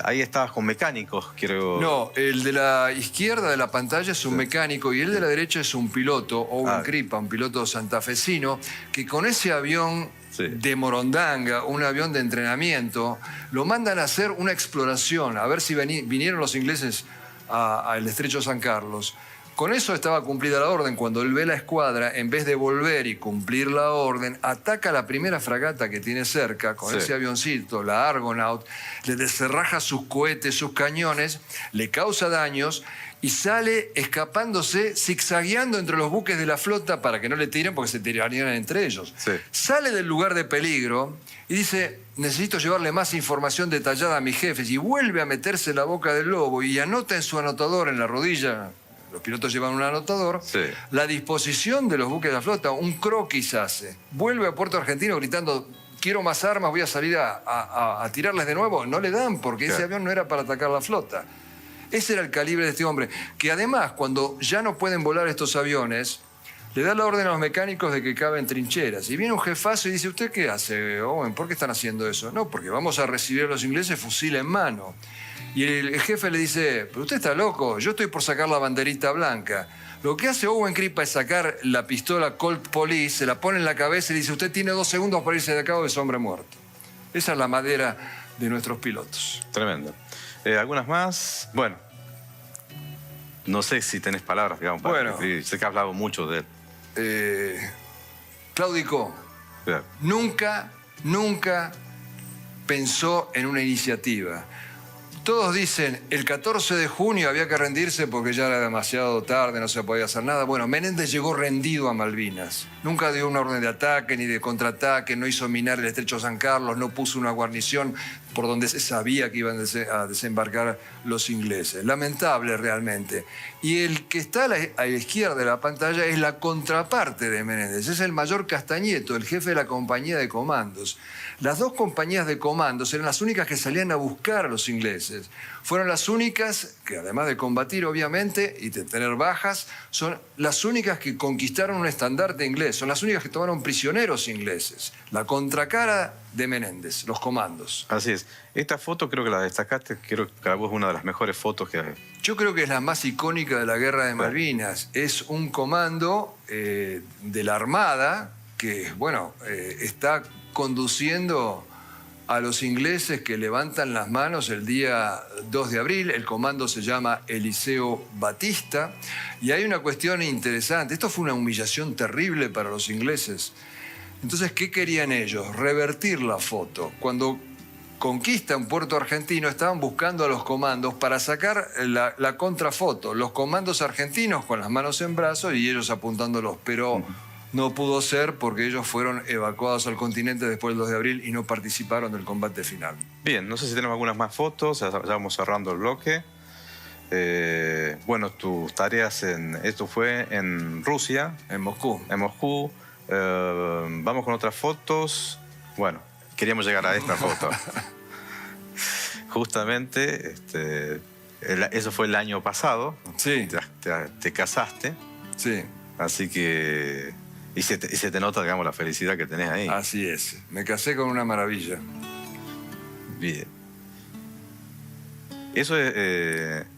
[SPEAKER 1] Ahí estabas con mecánicos, creo.
[SPEAKER 2] No, el de la izquierda de la pantalla es un mecánico y el de la derecha es un piloto, Owen Crippa, un piloto santafesino, que con ese avión de Morondanga, un avión de entrenamiento, lo mandan a hacer una exploración, a ver si vinieron los ingleses al estrecho San Carlos. Con eso estaba cumplida la orden. Cuando él ve la escuadra, en vez de volver y cumplir la orden, ataca la primera fragata que tiene cerca, con ese avioncito, la Argonaut, le descerraja sus cohetes, sus cañones, le causa daños y sale escapándose, zigzagueando entre los buques de la flota para que no le tiren, porque se tirarían entre ellos.
[SPEAKER 1] Sí.
[SPEAKER 2] Sale del lugar de peligro y dice, necesito llevarle más información detallada a mis jefes, y vuelve a meterse en la boca del lobo y anota en su anotador en la rodilla. Los pilotos llevan un anotador, la disposición de los buques de la flota, un croquis hace. Vuelve a Puerto Argentino gritando, quiero más armas, voy a salir a tirarles de nuevo. No le dan, porque ese avión no era para atacar la flota. Ese era el calibre de este hombre, que además, cuando ya no pueden volar estos aviones, le da la orden a los mecánicos de que caben trincheras. Y viene un jefazo y dice, ¿usted qué hace, Owen? ¿Por qué están haciendo eso? No, porque vamos a recibir a los ingleses fusil en mano. Y el jefe le dice, pero usted está loco, yo estoy por sacar la banderita blanca. Lo que hace Owen Crippa es sacar la pistola Colt Police, se la pone en la cabeza y dice, usted tiene 2 segundos para irse de acá o es hombre muerto. Esa es la madera de nuestros pilotos.
[SPEAKER 1] Tremendo. ¿Algunas más? Bueno, no sé si tenés palabras, digamos, para describir. Sé que has hablado mucho de él.
[SPEAKER 2] Claudico, nunca pensó en una iniciativa. Todos dicen, el 14 de junio había que rendirse porque ya era demasiado tarde, no se podía hacer nada. Bueno, Menéndez llegó rendido a Malvinas. Nunca dio una orden de ataque ni de contraataque, no hizo minar el estrecho San Carlos, no puso una guarnición por donde se sabía que iban a desembarcar los ingleses. Lamentable realmente. Y el que está a la izquierda de la pantalla es la contraparte de Menéndez. Es el mayor Castañeto, el jefe de la compañía de comandos. Las 2 compañías de comandos eran las únicas que salían a buscar a los ingleses. Fueron las únicas que, además de combatir, obviamente, y de tener bajas, son las únicas que conquistaron un estandarte inglés. Son las únicas que tomaron prisioneros ingleses. La contracara de Menéndez, los comandos.
[SPEAKER 1] Así es. Esta foto creo que la destacaste, creo que para vos es una de las mejores fotos que hay.
[SPEAKER 2] Yo creo que es la más icónica de la Guerra de Malvinas. Es un comando de la Armada que, bueno, está conduciendo a los ingleses que levantan las manos el día 2 de abril. El comando se llama Eliseo Batista. Y hay una cuestión interesante. Esto fue una humillación terrible para los ingleses. Entonces, ¿qué querían ellos? Revertir la foto. Cuando conquistan Puerto Argentino, estaban buscando a los comandos para sacar la contrafoto. Los comandos argentinos con las manos en brazos y ellos apuntándolos. Pero no pudo ser porque ellos fueron evacuados al continente después del 2 de abril y no participaron del combate final.
[SPEAKER 1] Bien, no sé si tenemos algunas más fotos, ya vamos cerrando el bloque. Bueno, tus tareas esto fue en Rusia.
[SPEAKER 2] En Moscú.
[SPEAKER 1] En Moscú. Vamos con otras fotos. Bueno, queríamos llegar a esta foto. Justamente, eso fue el año pasado.
[SPEAKER 2] Sí.
[SPEAKER 1] Te casaste.
[SPEAKER 2] Sí.
[SPEAKER 1] Así que... Y se te nota, digamos, la felicidad que tenés ahí.
[SPEAKER 2] Así es. Me casé con una maravilla.
[SPEAKER 1] Bien. Eso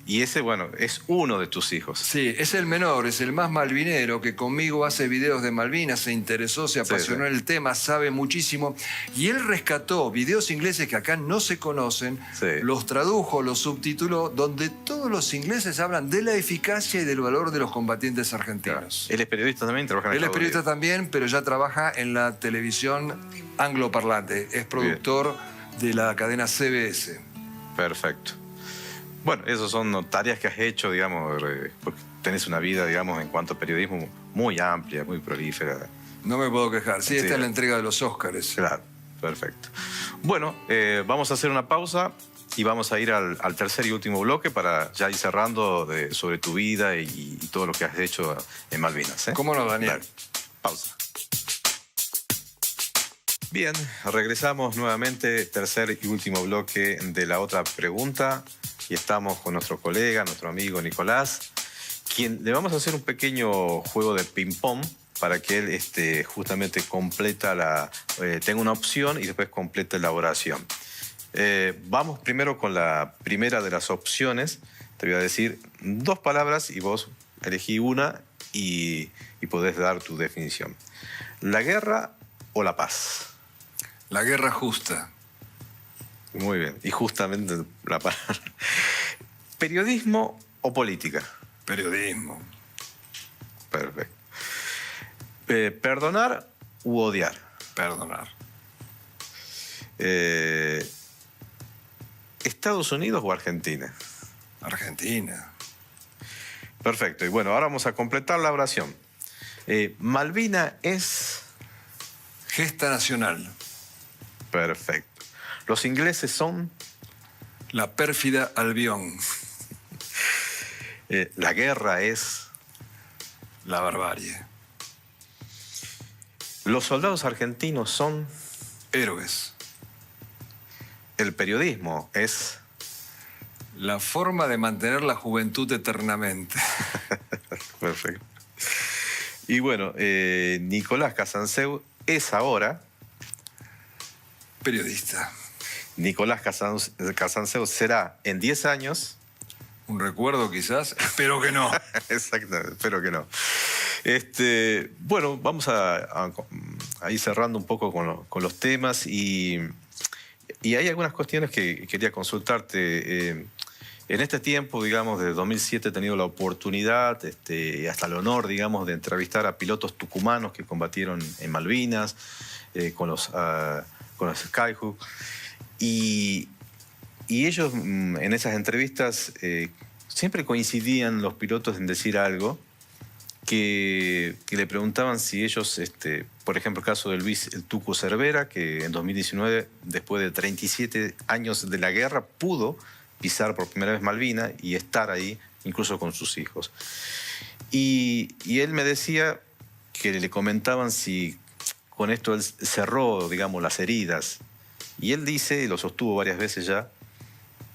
[SPEAKER 1] y ese, bueno, es uno de tus hijos.
[SPEAKER 2] Sí, es el menor, es el más malvinero, que conmigo hace videos de Malvinas, se interesó, se apasionó en el tema, sabe muchísimo. Y él rescató videos ingleses que acá no se conocen, los tradujo, los subtituló, donde todos los ingleses hablan de la eficacia y del valor de los combatientes argentinos.
[SPEAKER 1] Claro. Él es periodista también, trabaja en el
[SPEAKER 2] Él es periodista también, pero ya trabaja en la televisión angloparlante. Es productor de la cadena CBS.
[SPEAKER 1] Perfecto. Bueno, esas son tareas que has hecho, digamos, porque tenés una vida, digamos, en cuanto a periodismo muy amplia, muy prolífera.
[SPEAKER 2] No me puedo quejar. Sí, esta es la entrega de los Óscares.
[SPEAKER 1] Claro. Perfecto. Bueno, vamos a hacer una pausa y vamos a ir al tercer y último bloque para ya ir cerrando sobre tu vida y todo lo que has hecho en Malvinas.
[SPEAKER 2] ¿Cómo no, Daniel?
[SPEAKER 1] Dale. Pausa. Bien, regresamos nuevamente, tercer y último bloque de la otra pregunta. Y estamos con nuestro colega, nuestro amigo Nicolás, quien le vamos a hacer un pequeño juego de ping-pong para que él justamente completa tenga una opción y después complete la oración. Vamos primero con la primera de las opciones. Te voy a decir 2 palabras y vos elegí una y podés dar tu definición. ¿La guerra o la paz?
[SPEAKER 2] La guerra justa.
[SPEAKER 1] Muy bien. Y justamente la palabra. ¿Periodismo o política?
[SPEAKER 2] Periodismo.
[SPEAKER 1] Perfecto. ¿Perdonar u odiar?
[SPEAKER 2] Perdonar.
[SPEAKER 1] ¿Estados Unidos o Argentina?
[SPEAKER 2] Argentina.
[SPEAKER 1] Perfecto. Y bueno, ahora vamos a completar la oración. Malvina es...
[SPEAKER 2] Gesta nacional.
[SPEAKER 1] Perfecto. Los ingleses son...
[SPEAKER 2] La pérfida Albión.
[SPEAKER 1] La guerra es...
[SPEAKER 2] La barbarie.
[SPEAKER 1] Los soldados argentinos son...
[SPEAKER 2] Héroes.
[SPEAKER 1] El periodismo es...
[SPEAKER 2] La forma de mantener la juventud eternamente.
[SPEAKER 1] Perfecto. Y bueno, Nicolás Casanseu es ahora...
[SPEAKER 2] Periodista.
[SPEAKER 1] Nicolás Casanseu será en 10 años...
[SPEAKER 2] ¿Un recuerdo quizás? Espero que no.
[SPEAKER 1] Exactamente, espero que no. Bueno, vamos a ir cerrando un poco con los temas y hay algunas cuestiones que quería consultarte. En este tiempo, digamos, de 2007 he tenido la oportunidad, hasta el honor, digamos, de entrevistar a pilotos tucumanos que combatieron en Malvinas, con los Skyhook. Y ellos, en esas entrevistas, siempre coincidían los pilotos en decir algo que le preguntaban si ellos, por ejemplo, el caso de Luis el Tuco Cervera, que en 2019, después de 37 años de la guerra, pudo pisar por primera vez Malvinas y estar ahí, incluso con sus hijos. Y él me decía que le comentaban si con esto él cerró, digamos, las heridas. Y él dice, y lo sostuvo varias veces ya,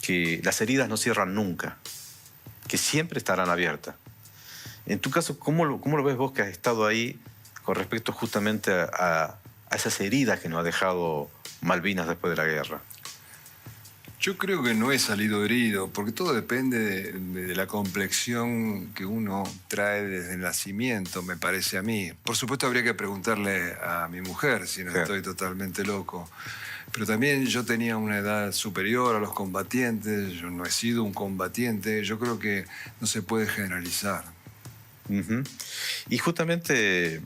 [SPEAKER 1] que las heridas no cierran nunca, que siempre estarán abiertas. En tu caso, ¿cómo lo ves vos que has estado ahí con respecto justamente a esas heridas que nos ha dejado Malvinas después de la guerra?
[SPEAKER 2] Yo creo que no he salido herido, porque todo depende de la complexión que uno trae desde el nacimiento, me parece a mí. Por supuesto habría que preguntarle a mi mujer si no estoy totalmente loco. Pero también yo tenía una edad superior a los combatientes, yo no he sido un combatiente, yo creo que no se puede generalizar.
[SPEAKER 1] Uh-huh. Y justamente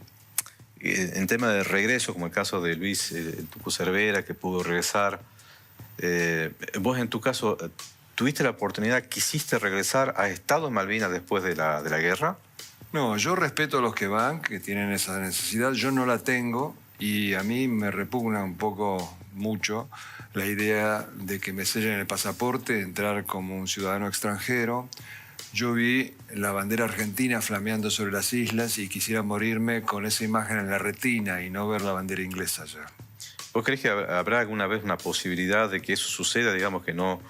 [SPEAKER 1] en tema de regreso, como el caso de Luis el Tuco Cervera, que pudo regresar, vos en tu caso, ¿tuviste la oportunidad, quisiste regresar? ¿Has estado en Malvinas después de la guerra?
[SPEAKER 2] No, yo respeto a los que van, que tienen esa necesidad, yo no la tengo y a mí me repugna un poco mucho la idea de que me sellen el pasaporte, entrar como un ciudadano extranjero. Yo vi la bandera argentina flameando sobre las islas y quisiera morirme con esa imagen en la retina y no ver la bandera inglesa allá.
[SPEAKER 1] ¿Vos crees que habrá alguna vez una posibilidad de que eso suceda, digamos, que no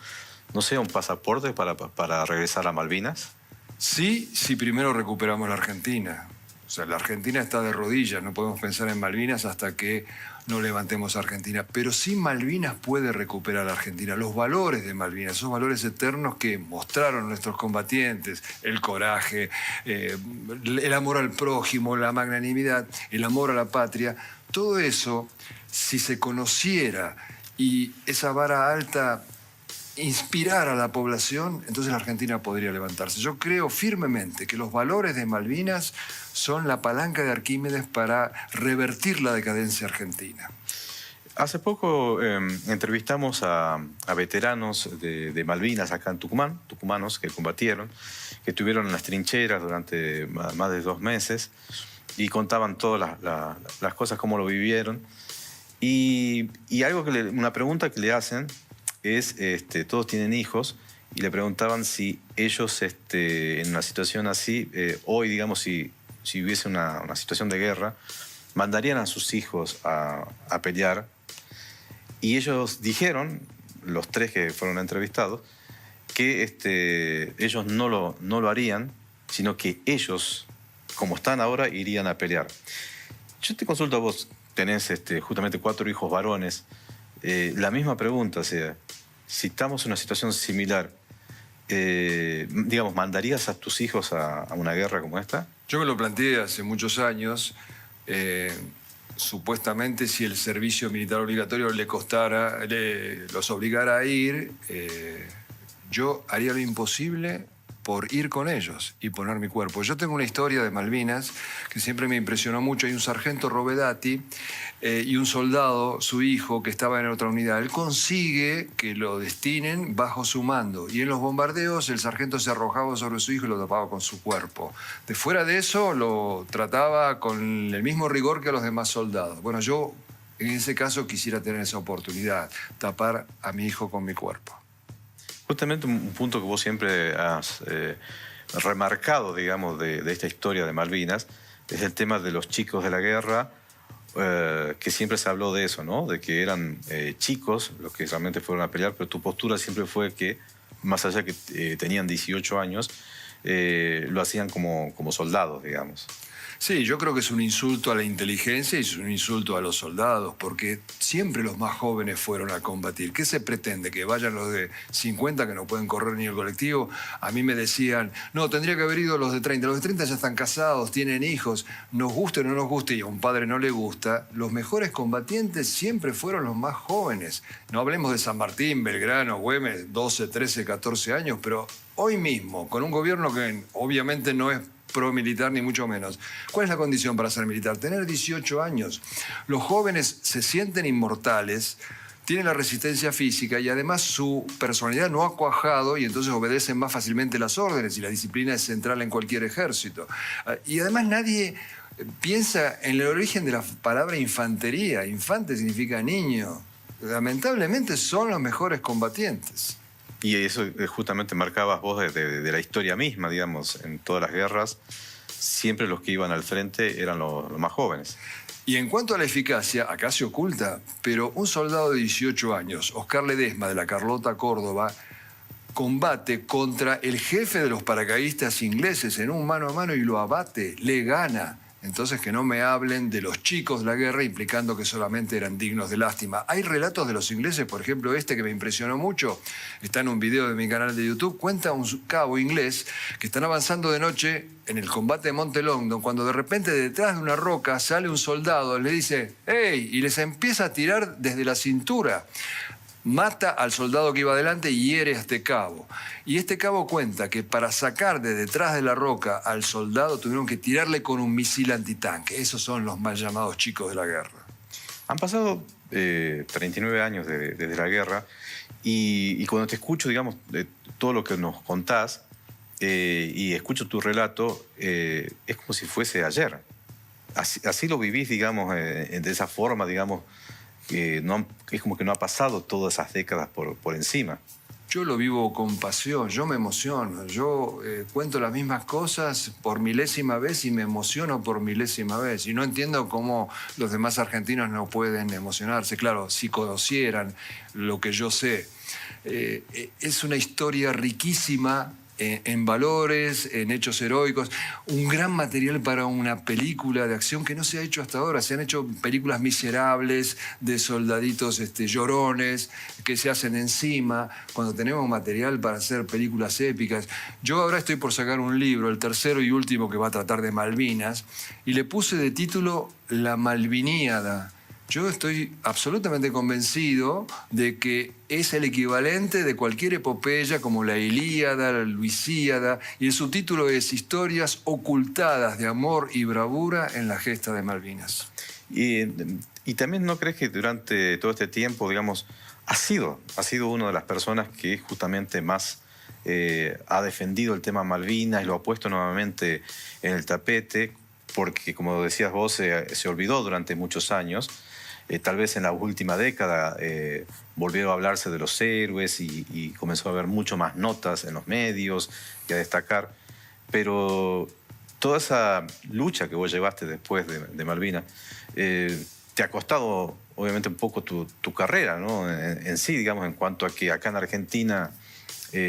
[SPEAKER 1] sea un pasaporte para regresar a Malvinas?
[SPEAKER 2] Sí, si primero recuperamos la Argentina. O sea, la Argentina está de rodillas, no podemos pensar en Malvinas hasta que no levantemos a Argentina. Pero sí Malvinas puede recuperar a la Argentina, los valores de Malvinas, esos valores eternos que mostraron nuestros combatientes, el coraje, el amor al prójimo, la magnanimidad, el amor a la patria. Todo eso, si se conociera y esa vara alta inspirar a la población, entonces la Argentina podría levantarse. Yo creo firmemente que los valores de Malvinas son la palanca de Arquímedes para revertir la decadencia argentina.
[SPEAKER 1] Hace poco entrevistamos a veteranos de Malvinas acá en Tucumán, tucumanos que combatieron, que estuvieron en las trincheras durante más de 2 meses y contaban todas las cosas, cómo lo vivieron. Y algo una pregunta que le hacen es, todos tienen hijos, y le preguntaban si ellos, en una situación así, hoy, digamos, si hubiese una situación de guerra, mandarían a sus hijos a pelear. Y ellos dijeron, los tres que fueron entrevistados, que ellos no lo harían, sino que ellos, como están ahora, irían a pelear. Yo te consulto a vos, tenés justamente 4 hijos varones. La misma pregunta, o sea, si estamos en una situación similar, digamos, ¿mandarías a tus hijos a una guerra como esta?
[SPEAKER 2] Yo me lo planteé hace muchos años. Supuestamente, si el servicio militar obligatorio los obligara a ir, yo haría lo imposible por ir con ellos y poner mi cuerpo. Yo tengo una historia de Malvinas que siempre me impresionó mucho. Hay un sargento Rovedati y un soldado, su hijo, que estaba en otra unidad. Él consigue que lo destinen bajo su mando. Y en los bombardeos el sargento se arrojaba sobre su hijo y lo tapaba con su cuerpo. De fuera de eso lo trataba con el mismo rigor que a los demás soldados. Bueno, yo en ese caso quisiera tener esa oportunidad, tapar a mi hijo con mi cuerpo.
[SPEAKER 1] Justamente un punto que vos siempre has remarcado, digamos, de esta historia de Malvinas, es el tema de los chicos de la guerra, que siempre se habló de eso, ¿no? De que eran chicos los que realmente fueron a pelear, pero tu postura siempre fue que, más allá que tenían 18 años, lo hacían como soldados, digamos.
[SPEAKER 2] Sí, yo creo que es un insulto a la inteligencia y es un insulto a los soldados, porque siempre los más jóvenes fueron a combatir. ¿Qué se pretende? ¿Que vayan los de 50 que no pueden correr ni el colectivo? A mí me decían, no, tendría que haber ido los de 30. Los de 30 ya están casados, tienen hijos. Nos guste o no nos guste, y a un padre no le gusta, los mejores combatientes siempre fueron los más jóvenes. No hablemos de San Martín, Belgrano, Güemes, 12, 13, 14 años, pero hoy mismo, con un gobierno que obviamente no es pro-militar ni mucho menos. ¿Cuál es la condición para ser militar? Tener 18 años. Los jóvenes se sienten inmortales, tienen la resistencia física y además su personalidad no ha cuajado y entonces obedecen más fácilmente las órdenes y la disciplina es central en cualquier ejército. Y además nadie piensa en el origen de la palabra infantería. Infante significa niño. Lamentablemente son los mejores combatientes.
[SPEAKER 1] Y eso justamente marcabas vos de la historia misma, digamos, en todas las guerras, siempre los que iban al frente eran los más jóvenes.
[SPEAKER 2] Y en cuanto a la eficacia, acá se oculta, pero un soldado de 18 años, Oscar Ledesma de la Carlota Córdoba, combate contra el jefe de los paracaidistas ingleses en un mano a mano y lo abate, le gana. Entonces que no me hablen de los chicos de la guerra implicando que solamente eran dignos de lástima. Hay relatos de los ingleses, por ejemplo que me impresionó mucho, está en un video de mi canal de YouTube, cuenta un cabo inglés que están avanzando de noche en el combate de Monte Longdon, cuando de repente detrás de una roca sale un soldado, le dice ¡hey! Y les empieza a tirar desde la cintura. Mata al soldado que iba adelante y hiere a este cabo. Y este cabo cuenta que para sacar de detrás de la roca al soldado tuvieron que tirarle con un misil antitanque. Esos son los mal llamados chicos de la guerra.
[SPEAKER 1] Han pasado 39 años desde la guerra y cuando te escucho, digamos, de todo lo que nos contás y escucho tu relato, es como si fuese ayer. Así lo vivís, digamos, de esa forma, digamos, es como que no ha pasado todas esas décadas por encima.
[SPEAKER 2] Yo lo vivo con pasión, yo me emociono, yo cuento las mismas cosas por milésima vez y me emociono por milésima vez. Y no entiendo cómo los demás argentinos no pueden emocionarse. Claro, si conocieran lo que yo sé. Es una historia riquísima en valores, en hechos heroicos, un gran material para una película de acción que no se ha hecho hasta ahora. Se han hecho películas miserables de soldaditos llorones que se hacen encima, cuando tenemos material para hacer películas épicas. Yo ahora estoy por sacar un libro, el tercero y último, que va a tratar de Malvinas, y le puse de título La Malviníada. Yo estoy absolutamente convencido de que es el equivalente de cualquier epopeya como la Ilíada, la Luisíada, y el subtítulo es Historias ocultadas de amor y bravura en la gesta de Malvinas.
[SPEAKER 1] Y también no crees que durante todo este tiempo, digamos, has sido una de las personas que justamente más ha defendido el tema Malvinas y lo ha puesto nuevamente en el tapete, porque como decías vos, se olvidó durante muchos años. Tal vez en la última década volvieron a hablarse de los héroes y comenzó a haber mucho más notas en los medios y a destacar. Pero toda esa lucha que vos llevaste después de Malvinas te ha costado obviamente un poco tu carrera, ¿no? En sí, digamos, en cuanto a que acá en Argentina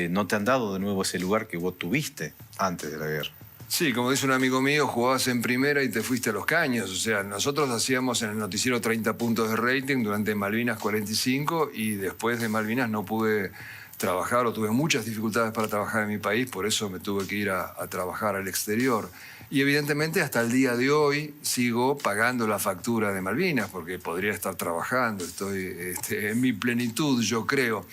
[SPEAKER 1] no te han dado de nuevo ese lugar que vos tuviste antes de la guerra.
[SPEAKER 2] Sí, como dice un amigo mío, jugabas en primera y te fuiste a los caños. O sea, nosotros hacíamos en el noticiero 30 puntos de rating durante Malvinas 45 y después de Malvinas no pude trabajar o tuve muchas dificultades para trabajar en mi país, por eso me tuve que ir a trabajar al exterior. Y evidentemente hasta el día de hoy sigo pagando la factura de Malvinas porque podría estar trabajando, estoy en mi plenitud, yo creo.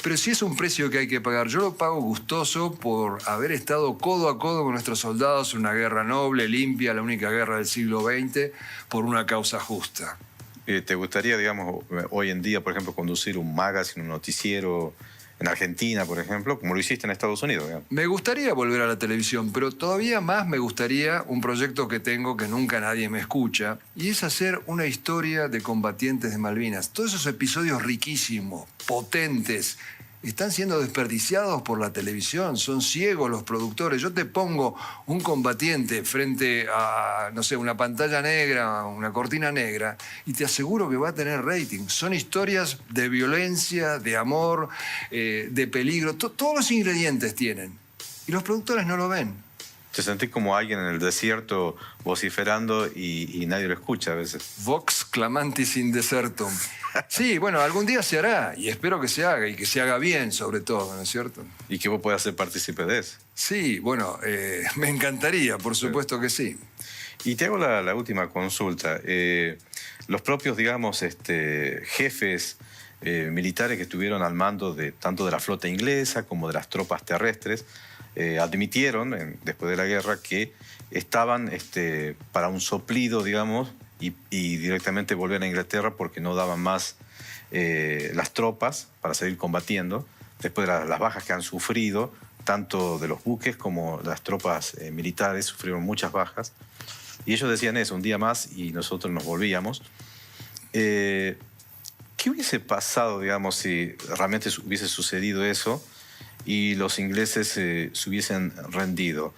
[SPEAKER 2] Pero sí es un precio que hay que pagar. Yo lo pago gustoso por haber estado codo a codo con nuestros soldados en una guerra noble, limpia, la única guerra del siglo XX, por una causa justa.
[SPEAKER 1] ¿Te gustaría, digamos, hoy en día, por ejemplo, conducir un magazine, un noticiero en Argentina, por ejemplo, como lo hiciste en Estados Unidos? Digamos?
[SPEAKER 2] Me gustaría volver a la televisión, pero todavía más me gustaría un proyecto que tengo que nunca nadie me escucha, y es hacer una historia de combatientes de Malvinas. Todos esos episodios riquísimos, potentes, están siendo desperdiciados por la televisión, son ciegos los productores. Yo te pongo un combatiente frente a, no sé, una pantalla negra, una cortina negra, y te aseguro que va a tener rating. Son historias de violencia, de amor, de peligro, todos los ingredientes tienen. Y los productores no lo ven.
[SPEAKER 1] ¿Te sentís como alguien en el desierto vociferando y nadie lo escucha a veces?
[SPEAKER 2] Vox clamantis in desertum. Sí, bueno, algún día se hará y espero que se haga y que se haga bien sobre todo, ¿no es cierto?
[SPEAKER 1] Y que vos puedas ser partícipe de eso.
[SPEAKER 2] Sí, bueno, me encantaría, por supuesto que sí.
[SPEAKER 1] Y te hago la última consulta. Los propios, digamos, jefes militares que estuvieron al mando tanto de la flota inglesa como de las tropas terrestres admitieron, después de la guerra, que estaban para un soplido, digamos, y directamente volver a Inglaterra porque no daban más las tropas para seguir combatiendo, después de las bajas que han sufrido, tanto de los buques como las tropas militares sufrieron muchas bajas. Y ellos decían eso, un día más y nosotros nos volvíamos. ¿Qué hubiese pasado, digamos, si realmente hubiese sucedido eso y los ingleses se hubiesen rendido?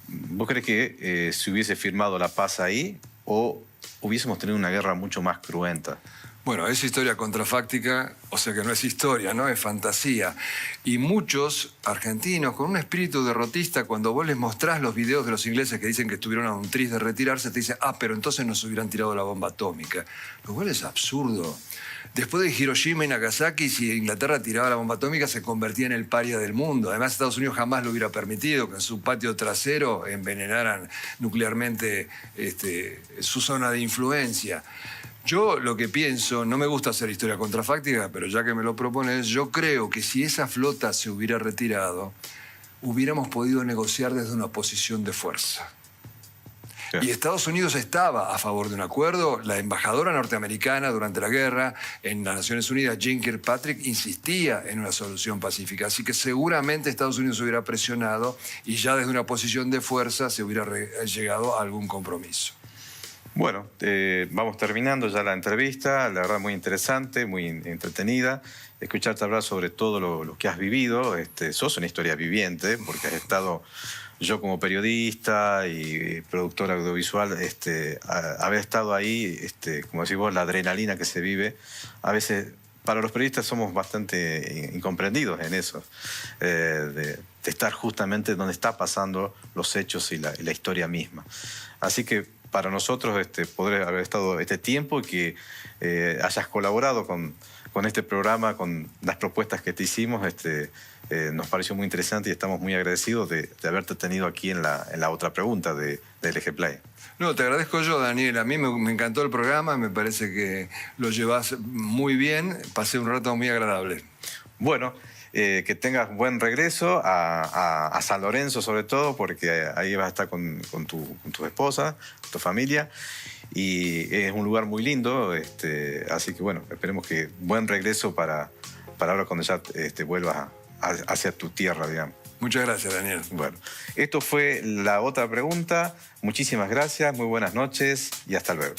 [SPEAKER 1] ¿Vos crees que se hubiese firmado la paz ahí o hubiésemos tenido una guerra mucho más cruenta?
[SPEAKER 2] Bueno, es historia contrafáctica, o sea que no es historia, ¿no? Es fantasía. Y muchos argentinos, con un espíritu derrotista, cuando vos les mostrás los videos de los ingleses que dicen que estuvieron a un tris de retirarse, te dicen, pero entonces nos hubieran tirado la bomba atómica. Lo cual es absurdo. Después de Hiroshima y Nagasaki, si Inglaterra tiraba la bomba atómica, se convertía en el paria del mundo. Además, Estados Unidos jamás lo hubiera permitido que en su patio trasero envenenaran nuclearmente su zona de influencia. Yo lo que pienso, no me gusta hacer historia contrafáctica, pero ya que me lo propones, yo creo que si esa flota se hubiera retirado, hubiéramos podido negociar desde una posición de fuerza. Y Estados Unidos estaba a favor de un acuerdo. La embajadora norteamericana durante la guerra en las Naciones Unidas, Jeane Kirkpatrick, insistía en una solución pacífica. Así que seguramente Estados Unidos se hubiera presionado y ya desde una posición de fuerza se hubiera llegado a algún compromiso.
[SPEAKER 1] Bueno, vamos terminando ya la entrevista. La verdad muy interesante, muy entretenida. Escucharte hablar sobre todo lo que has vivido. Sos una historia viviente porque has estado... Yo como periodista y productor audiovisual, haber estado ahí, como decís vos, la adrenalina que se vive, a veces para los periodistas somos bastante incomprendidos en eso, de estar justamente donde está pasando los hechos y la historia misma. Así que para nosotros poder haber estado este tiempo y que hayas colaborado con este programa, con las propuestas que te hicimos, nos pareció muy interesante y estamos muy agradecidos de haberte tenido aquí en la otra pregunta de LG Play.
[SPEAKER 2] No, te agradezco yo, Daniel. A mí me encantó el programa, me parece que lo llevas muy bien. Pasé un rato muy agradable.
[SPEAKER 1] Bueno, que tengas buen regreso a San Lorenzo sobre todo, porque ahí vas a estar con tu esposa, tu familia. Y es un lugar muy lindo, así que bueno, esperemos que buen regreso para ahora cuando ya vuelvas hacia tu tierra, digamos.
[SPEAKER 2] Muchas gracias, Daniel.
[SPEAKER 1] Bueno, esto fue la otra pregunta. Muchísimas gracias, muy buenas noches y hasta luego.